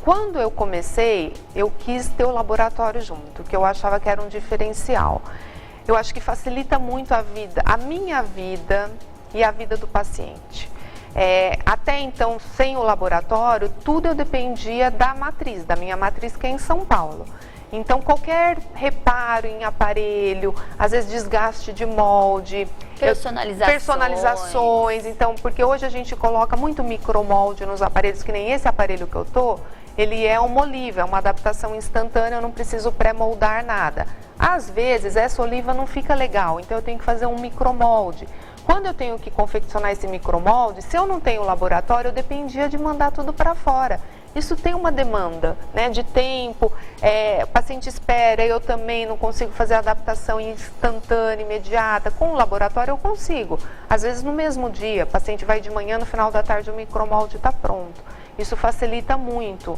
quando eu comecei, eu quis ter o laboratório junto, que eu achava que era um diferencial. Eu acho que facilita muito a minha vida e a vida do paciente. Até então, sem o laboratório, tudo eu dependia da minha matriz que é em São Paulo. Então, qualquer reparo em aparelho, às vezes desgaste de molde, personalizações. Então, porque hoje a gente coloca muito micromolde nos aparelhos, que nem esse aparelho que eu tô, ele é uma oliva, é uma adaptação instantânea, eu não preciso pré-moldar nada. Às vezes, essa oliva não fica legal, então eu tenho que fazer um micromolde. Quando eu tenho que confeccionar esse micromolde, se eu não tenho laboratório, eu dependia de mandar tudo para fora. Isso tem uma demanda, né, de tempo, o paciente espera, eu também não consigo fazer a adaptação instantânea, imediata. Com o laboratório eu consigo. Às vezes no mesmo dia, o paciente vai de manhã, no final da tarde o micromolde está pronto. Isso facilita muito.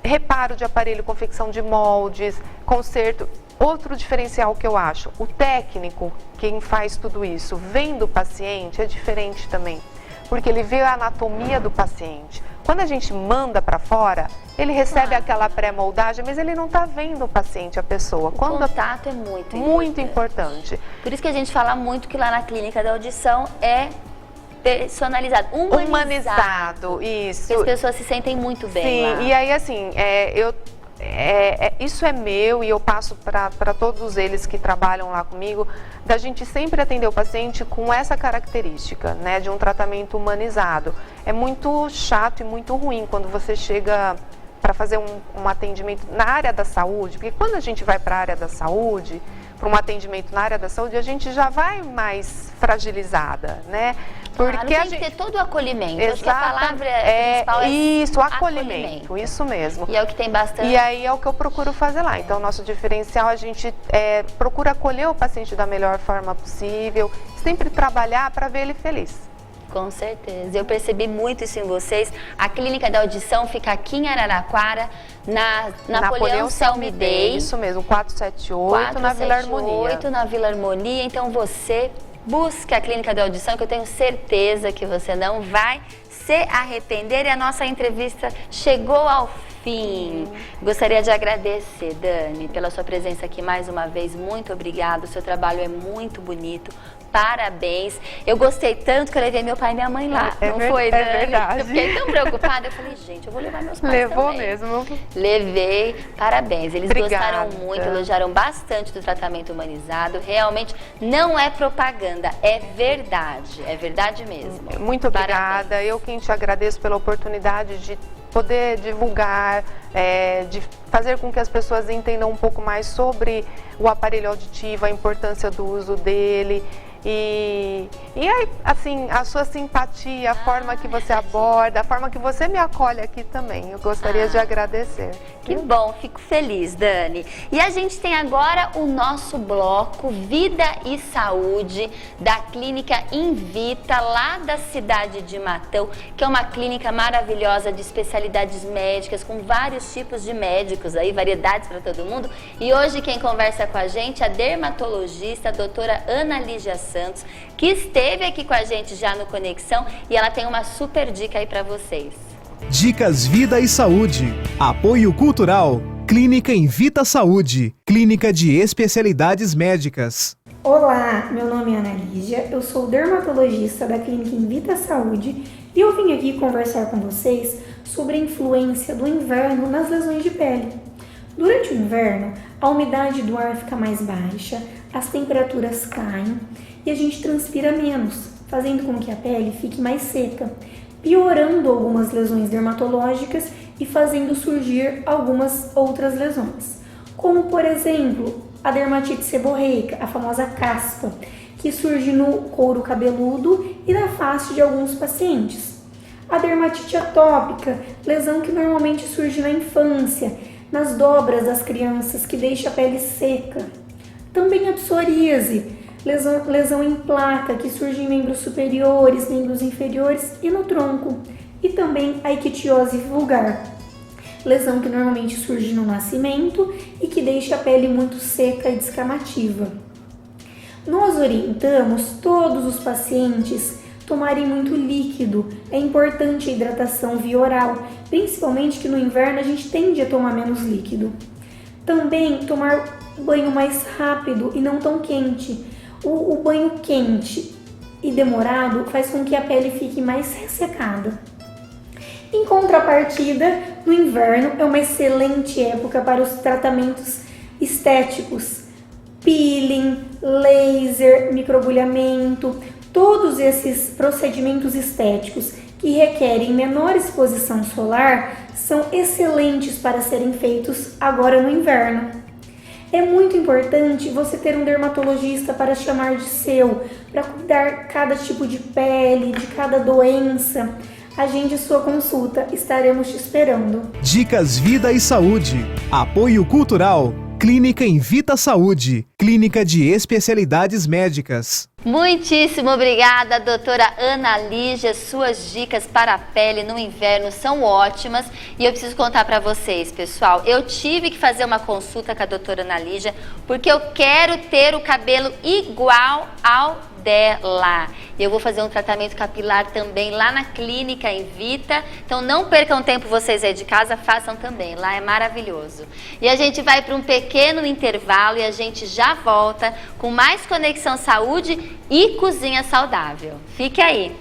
Reparo de aparelho, confecção de moldes, conserto. Outro diferencial que eu acho, o técnico, quem faz tudo isso, vem do paciente, é diferente também. Porque ele vê a anatomia do paciente. Quando a gente manda para fora, ele recebe aquela pré-moldagem, mas ele não está vendo o paciente, a pessoa. O contato é muito importante. Por isso que a gente fala muito que lá na clínica da audição é personalizado, humanizado. Isso. Que as pessoas se sentem muito bem. Sim, lá. E aí assim, isso é meu e eu passo para todos eles que trabalham lá comigo, da gente sempre atender o paciente com essa característica, né, de um tratamento humanizado. É muito chato e muito ruim quando você chega para fazer um atendimento na área da saúde, porque quando a gente vai para a área da saúde, para um atendimento na área da saúde, a gente já vai mais fragilizada, né? Porque tem que ter todo o acolhimento. Exato. Acho que a palavra principal é isso, acolhimento, isso mesmo. E é o que tem bastante. E aí é o que eu procuro fazer lá. Então, nosso diferencial, a gente procura acolher o paciente da melhor forma possível, sempre trabalhar para ver ele feliz. Com certeza. Eu percebi muito isso em vocês. A clínica da audição fica aqui em Araraquara, na Napoleão Selmidei. Isso mesmo, 478, na Vila Harmonia. Na Vila Harmonia. Então você busque a clínica da audição, que eu tenho certeza que você não vai se arrepender. E a nossa entrevista chegou ao fim. Gostaria de agradecer, Dani, pela sua presença aqui mais uma vez. Muito obrigada. O seu trabalho é muito bonito. Parabéns. Eu gostei tanto que eu levei meu pai e minha mãe lá. Não foi, Dani? É verdade. Eu fiquei tão preocupada. Eu falei, gente, eu vou levar meus pais Levou também. mesmo. Levei. Parabéns. Eles Obrigada. gostaram muito, elogiaram bastante do tratamento humanizado. Realmente não é propaganda, é verdade. É verdade mesmo. Muito obrigada. Parabéns. Eu quem te agradeço pela oportunidade de poder divulgar, de fazer com que as pessoas entendam um pouco mais sobre o aparelho auditivo, a importância do uso dele. E aí, assim, a sua simpatia, a forma que você aborda, a forma que você me acolhe aqui também. Eu gostaria de agradecer. Que bom, fico feliz, Dani. E a gente tem agora o nosso bloco Vida e Saúde da Clínica Invita, lá da cidade de Matão, que é uma clínica maravilhosa de especialidades médicas, com vários tipos de médicos aí, variedades para todo mundo. E hoje quem conversa com a gente é a dermatologista, a doutora Ana Lígia Santos, que esteve aqui com a gente já no Conexão, e ela tem uma super dica aí para vocês. Dicas Vida e Saúde. Apoio Cultural. Clínica Invita Saúde. Clínica de Especialidades Médicas. Olá, meu nome é Ana Lígia, eu sou dermatologista da Clínica Invita Saúde e eu vim aqui conversar com vocês sobre a influência do inverno nas lesões de pele. Durante o inverno, a umidade do ar fica mais baixa, as temperaturas caem e a gente transpira menos, fazendo com que a pele fique mais seca, piorando algumas lesões dermatológicas e fazendo surgir algumas outras lesões, como por exemplo a dermatite seborreica, a famosa caspa, que surge no couro cabeludo e na face de alguns pacientes. A dermatite atópica, lesão que normalmente surge na infância, nas dobras das crianças, que deixa a pele seca. Também a psoríase, lesão em placa, que surge em membros superiores, membros inferiores e no tronco. E também a ictiose vulgar, lesão que normalmente surge no nascimento e que deixa a pele muito seca e descamativa. Nós orientamos todos os pacientes tomarem muito líquido. É importante a hidratação via oral, principalmente que no inverno a gente tende a tomar menos líquido. Também tomar banho mais rápido e não tão quente. O banho quente e demorado faz com que a pele fique mais ressecada. Em contrapartida, no inverno é uma excelente época para os tratamentos estéticos, peeling, laser, microagulhamento, todos esses procedimentos estéticos que requerem menor exposição solar são excelentes para serem feitos agora no inverno. É muito importante você ter um dermatologista para chamar de seu, para cuidar cada tipo de pele, de cada doença. Agende sua consulta, estaremos te esperando. Dicas Vida e Saúde. Apoio Cultural. Clínica Invita Saúde. Clínica de especialidades médicas. Muitíssimo obrigada, doutora Ana Lígia. Suas dicas para a pele no inverno são ótimas e eu preciso contar para vocês, pessoal. Eu tive que fazer uma consulta com a doutora Ana Lígia porque eu quero ter o cabelo igual ao dela. Eu vou fazer um tratamento capilar também lá na Clínica Invita. Então não percam tempo vocês aí de casa, façam também. Lá é maravilhoso. E a gente vai para um pequeno intervalo e a gente já volta com mais Conexão Saúde e Cozinha Saudável. Fique aí!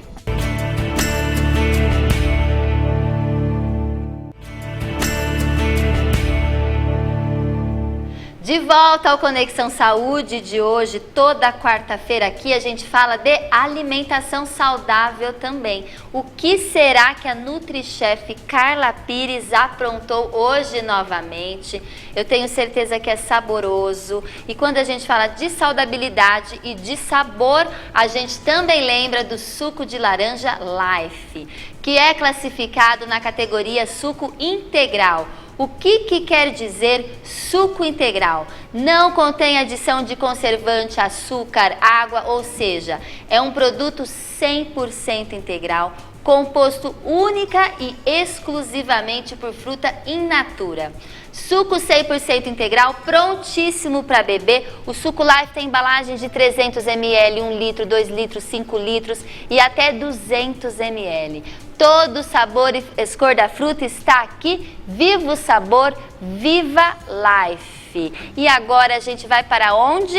De volta ao Conexão Saúde de hoje, toda quarta-feira aqui a gente fala de alimentação saudável também. O que será que a NutriChef Carla Pires aprontou hoje novamente? Eu tenho certeza que é saboroso. E quando a gente fala de saudabilidade e de sabor, a gente também lembra do suco de laranja Life, que é classificado na categoria suco integral. O que quer dizer suco integral? Não contém adição de conservante, açúcar, água, ou seja, é um produto 100% integral, composto única e exclusivamente por fruta in natura. Suco 100% integral, prontíssimo para beber. O Suco Life tem embalagem de 300 ml, 1 litro, 2 litros, 5 litros e até 200 ml. Todo o sabor e cor da fruta está aqui. Viva o sabor, viva Life. E agora a gente vai para onde?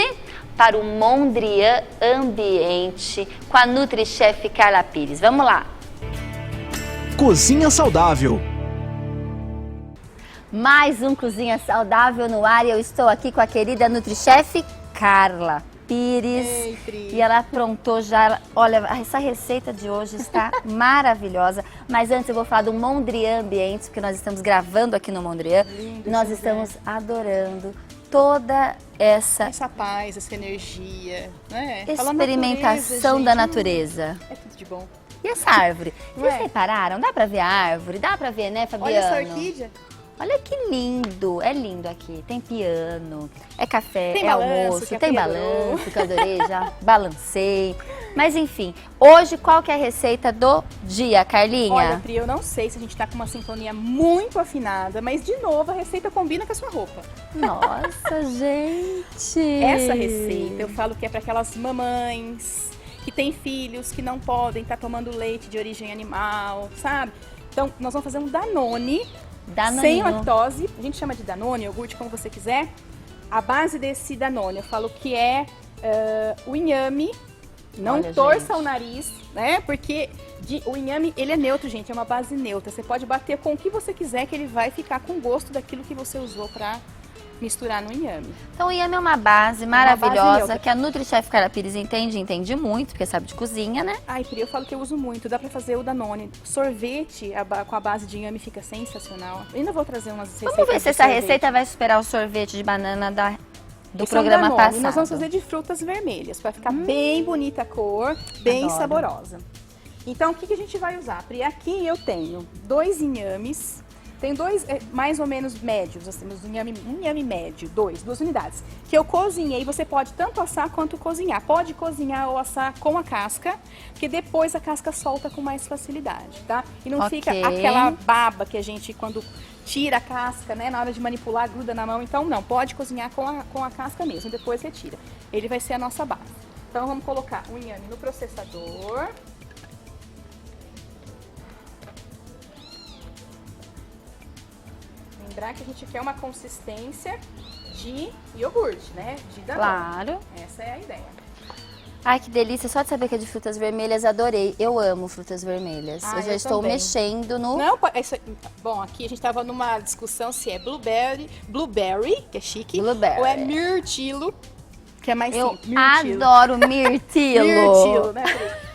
Para o Mondrian Ambiente com a NutriChef Carla Pires. Vamos lá. Cozinha Saudável. Mais um Cozinha Saudável no ar e eu estou aqui com a querida NutriChef Carla Pires. Ei, e ela aprontou já, olha, essa receita de hoje está maravilhosa, mas antes eu vou falar do Mondrian Ambientes, porque nós estamos gravando aqui no Mondrian. Lindo, nós estamos adorando toda essa paz, essa energia, né? experimentação da natureza. É tudo de bom. E essa árvore? Vocês Ué? repararam? Dá pra ver a árvore? Dá pra ver, né, Fabiano? Olha essa orquídea. Olha que lindo, é lindo aqui. Tem piano, é café, Tem é balanço, almoço, que a tem Pri balanço, adorou. que eu adorei, já balancei. Mas enfim, hoje qual que é a receita do dia, Carlinha? Olha, Pri, eu não sei se a gente tá com uma sintonia muito afinada, mas de novo a receita combina com a sua roupa. Nossa, gente! Essa receita eu falo que é para aquelas mamães que têm filhos que não podem estar tomando leite de origem animal, sabe? Então, nós vamos fazer um Danone. Sem lactose, a gente chama de Danone, iogurte, como você quiser. A base desse Danone, eu falo que é o inhame. Não Olha, torça gente. o nariz, né? Porque o inhame, ele é neutro, gente, é uma base neutra. Você pode bater com o que você quiser, que ele vai ficar com gosto daquilo que você usou para misturar no inhame. Então o inhame é uma base base maravilhosa neutra. que a NutriChef Carla Pires entende muito, porque sabe de cozinha, né? Ai, Pri, eu falo que eu uso muito. Dá pra fazer o Danone. Sorvete com a base de inhame fica sensacional. Eu ainda vou trazer umas receitas. Vamos ver se de essa sorvete. receita vai superar o sorvete de banana do Esse é um programa Danone. passado. E nós vamos fazer de frutas vermelhas, para ficar bem bonita a cor, bem Adoro. saborosa. Então, o que a gente vai usar? Pri, aqui eu tenho 2 inhames, Tem dois, mais ou menos médios, assim, um inhame médio, duas unidades. Que eu cozinhei, você pode tanto assar quanto cozinhar. Pode cozinhar ou assar com a casca, porque depois a casca solta com mais facilidade, tá? E não fica aquela baba que a gente, quando tira a casca, né, na hora de manipular, gruda na mão. Então não, pode cozinhar com a casca mesmo, depois retira. Ele vai ser a nossa base. Então vamos colocar o inhame no processador. Lembrar que a gente quer uma consistência de iogurte, né? De Danone. Claro. Essa é a ideia. Ai, que delícia. Só de saber que é de frutas vermelhas, adorei. Eu amo frutas vermelhas. Ah, eu já eu estou também. mexendo no... Não, bom, aqui a gente tava numa discussão se é blueberry, que é chique, Blueberry. ou é mirtilo, que é mais Eu simples. Mirtilo. adoro mirtilo. Mirtilo, né, Pri?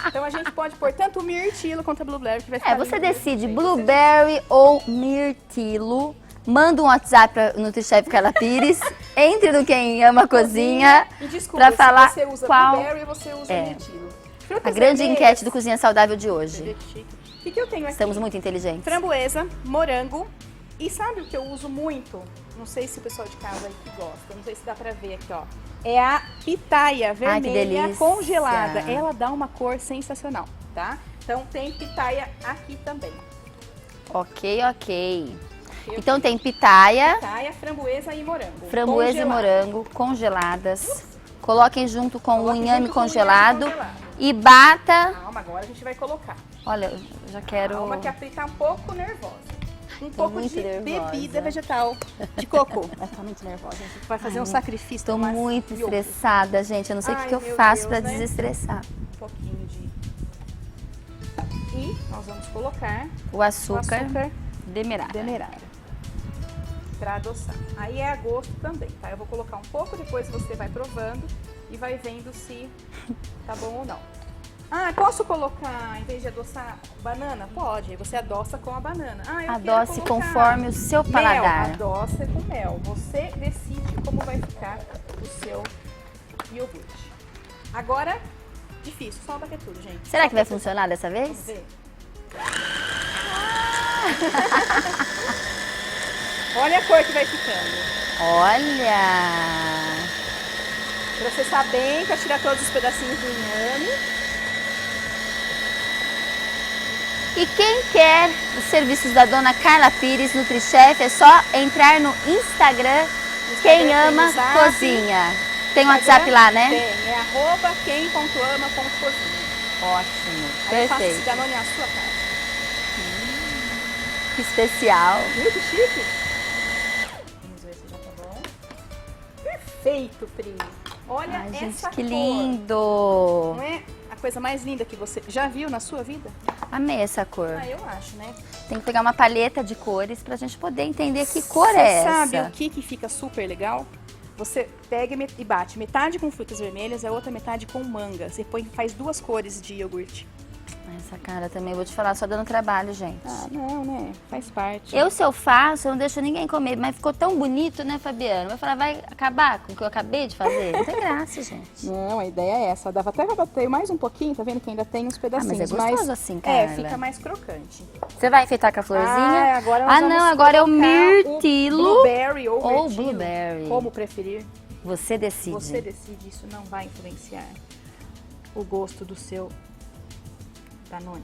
Então a gente pode pôr tanto o mirtilo quanto a blueberry, que vai ficar Você lindo. decide blueberry ou mirtilo. Manda um WhatsApp para Nutrichef Carla Pires. Entre no Quem Ama a Cozinha E desculpa, para falar se você usa qual blueberry ou você usa mirtilo. Frutas a grande vermelhas, enquete do Cozinha Saudável de hoje. O que eu tenho aqui? Estamos muito inteligentes. Framboesa, morango. E sabe o que eu uso muito? Não sei se o pessoal de casa aí que gosta, não sei se dá pra ver aqui, ó. É a pitaia vermelha delícia. congelada. Ela dá uma cor sensacional, tá? Então tem pitaia aqui também. Ok. Então tem pitaia, Pitaia, framboesa e morango. framboesa e Congelado. morango congeladas. Coloquem junto com o Coloquem inhame junto com o congelado. inhame congelado. E bata. Calma, agora a gente vai colocar. Olha, eu já quero... Calma que a Pri tá um pouco nervosa. Um pouco muito de nervosa. bebida vegetal de coco. Ela tá muito nervosa, a gente vai fazer um sacrifício. Estou tomar muito iogurte. estressada, gente. Eu não sei o Ai, que eu meu faço Deus, para né? desestressar. Um pouquinho de... E nós vamos colocar O açúcar, o açúcar demerara. demerara para adoçar. Aí é a gosto também, tá? Eu vou colocar um pouco, depois você vai provando e vai vendo se tá bom ou não. Ah, posso colocar, em vez de adoçar, banana? Pode, aí você adoça com a banana. Ah, eu Adoce quero colocar conforme o seu paladar. Mel, adoça com mel. Você decide como vai ficar o seu iogurte. Agora, difícil, só bater tudo, gente. Será Só que vai bater funcionar dessa tudo. vez? Vamos ver. Olha a cor que vai ficando. Olha! Processar bem para tirar todos os pedacinhos do inhame. E quem quer os serviços da dona Carla Pires, Nutrichef, é só entrar no Instagram, Quem tem Ama o Zap. Cozinha. Tem um WhatsApp lá, né? Tem, é @quem.ama.cozinha. Ótimo, Aí eu faço esse perfeito. Danone à sua casa. Que especial. Muito chique. Vamos ver se já tá bom. Perfeito, Pri. Olha Ai, essa gente, que cor. lindo. Não é a coisa mais linda que você já viu na sua vida? Amei essa cor. Ah, eu acho, né? Tem que pegar uma paleta de cores pra gente poder entender que cor é essa. Sabe o que fica super legal? Você pega e bate metade com frutas vermelhas e a outra metade com manga. Você faz duas cores de iogurte. Essa cara também, vou te falar, só dando trabalho, gente. Ah, não, né? Faz parte. Se eu faço, eu não deixo ninguém comer, mas ficou tão bonito, né, Fabiano? Vai falar, vai acabar com o que eu acabei de fazer? Não tem graça, gente. Não, a ideia é essa. Dava até pra bater mais um pouquinho, tá vendo que ainda tem uns pedacinhos. mas é gostoso assim, Carla. É, fica mais crocante. Você vai enfeitar com a florzinha? Agora nós vamos agora é o colocar mirtilo blueberry ou ou mirtilo, blueberry. como preferir. Você decide. Você decide, isso não vai influenciar o gosto do seu Danone.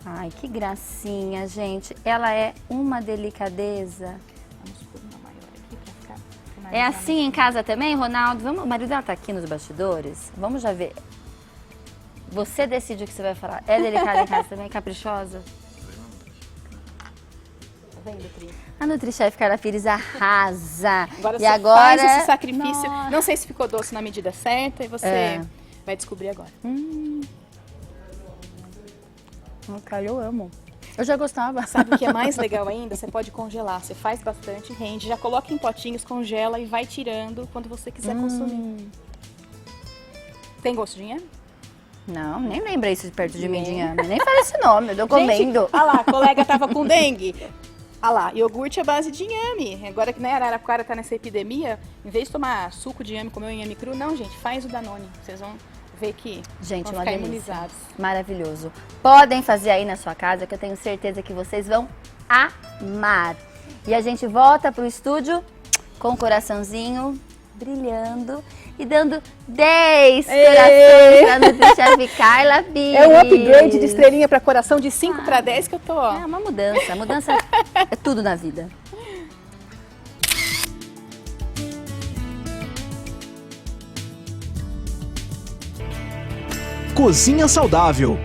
Ai, que gracinha, gente. Ela é uma delicadeza. Vamos pôr uma maior aqui pra ficar É finalizar assim em casa também, Ronaldo? Vamos, o marido dela tá aqui nos bastidores. Vamos já ver. Você decide o que você vai falar. É delicada em casa também? Caprichosa? Tá vendo, Pri? A Nutrichef Carla Pires arrasa. Agora E você agora faz esse sacrifício. Nossa. Não sei se ficou doce na medida certa e você vai descobrir agora. Cara, eu amo. Eu já gostava. Sabe o que é mais legal ainda? Você pode congelar. Você faz bastante, rende, já coloca em potinhos, congela e vai tirando quando você quiser consumir. Tem gosto de inhame? Não, nem lembra isso de perto de mim, Nem. de inhame. Nem fala esse nome, eu tô comendo. Olha lá, a colega tava com dengue. Olha lá, iogurte à base de inhame. Agora que, né, Araraquara tá nessa epidemia, em vez de tomar suco de inhame, comer o inhame cru, não, gente, faz o Danone. Vocês vão ver que Gente, vão uma ficar delícia. imunizados. Maravilhoso. Podem fazer aí na sua casa, que eu tenho certeza que vocês vão amar. E a gente volta pro estúdio com o coraçãozinho brilhando e dando 10 corações pra NutriChef Carla Pires. É um upgrade de estrelinha para coração de 5 para 10 que eu tô, ó. É uma mudança. Mudança é tudo na vida. Cozinha saudável.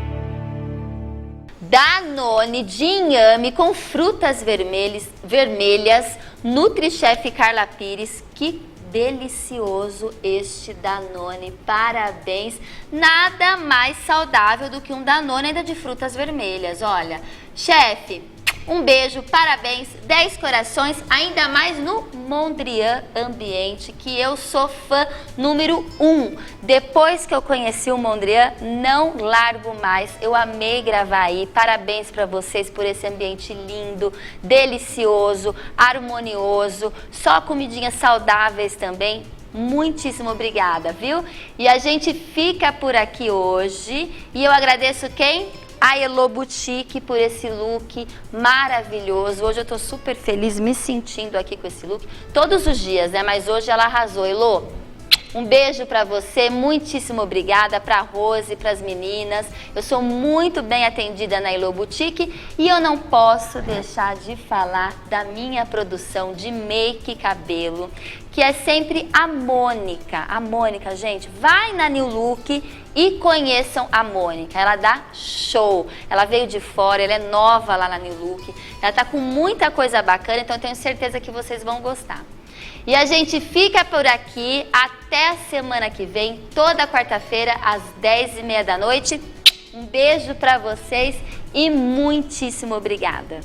Danone de inhame com frutas vermelhas, NutriChef Carla Pires. Que delicioso este Danone, parabéns. Nada mais saudável do que um Danone ainda de frutas vermelhas. Olha, chefe, um beijo, parabéns, 10 corações, ainda mais no Mondrian Ambiente, que eu sou fã número 1. Depois que eu conheci o Mondrian, não largo mais. Eu amei gravar aí. Parabéns para vocês por esse ambiente lindo, delicioso, harmonioso, só comidinhas saudáveis também. Muitíssimo obrigada, viu? E a gente fica por aqui hoje e eu agradeço quem? A Elo Boutique por esse look maravilhoso. Hoje eu tô super feliz me sentindo aqui com esse look. Todos os dias, né? Mas hoje ela arrasou. Elo, um beijo pra você. Muitíssimo obrigada pra Rose, pras meninas. Eu sou muito bem atendida na Elo Boutique e eu não posso deixar de falar da minha produção de make e cabelo, que é sempre a Mônica. A Mônica, gente, vai na New Look e conheçam a Mônica. Ela dá show. Ela veio de fora, ela é nova lá na New Look. Ela tá com muita coisa bacana, então eu tenho certeza que vocês vão gostar. E a gente fica por aqui até a semana que vem, toda quarta-feira, às 10h30 da noite. Um beijo pra vocês e muitíssimo obrigada.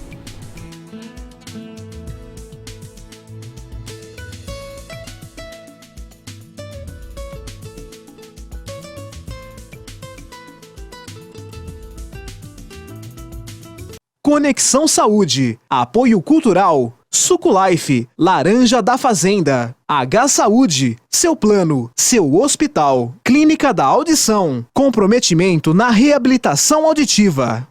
Conexão Saúde. Apoio cultural. Sucolife, Laranja da Fazenda. H Saúde, seu plano, seu hospital. Clínica da Audição. Comprometimento na reabilitação auditiva.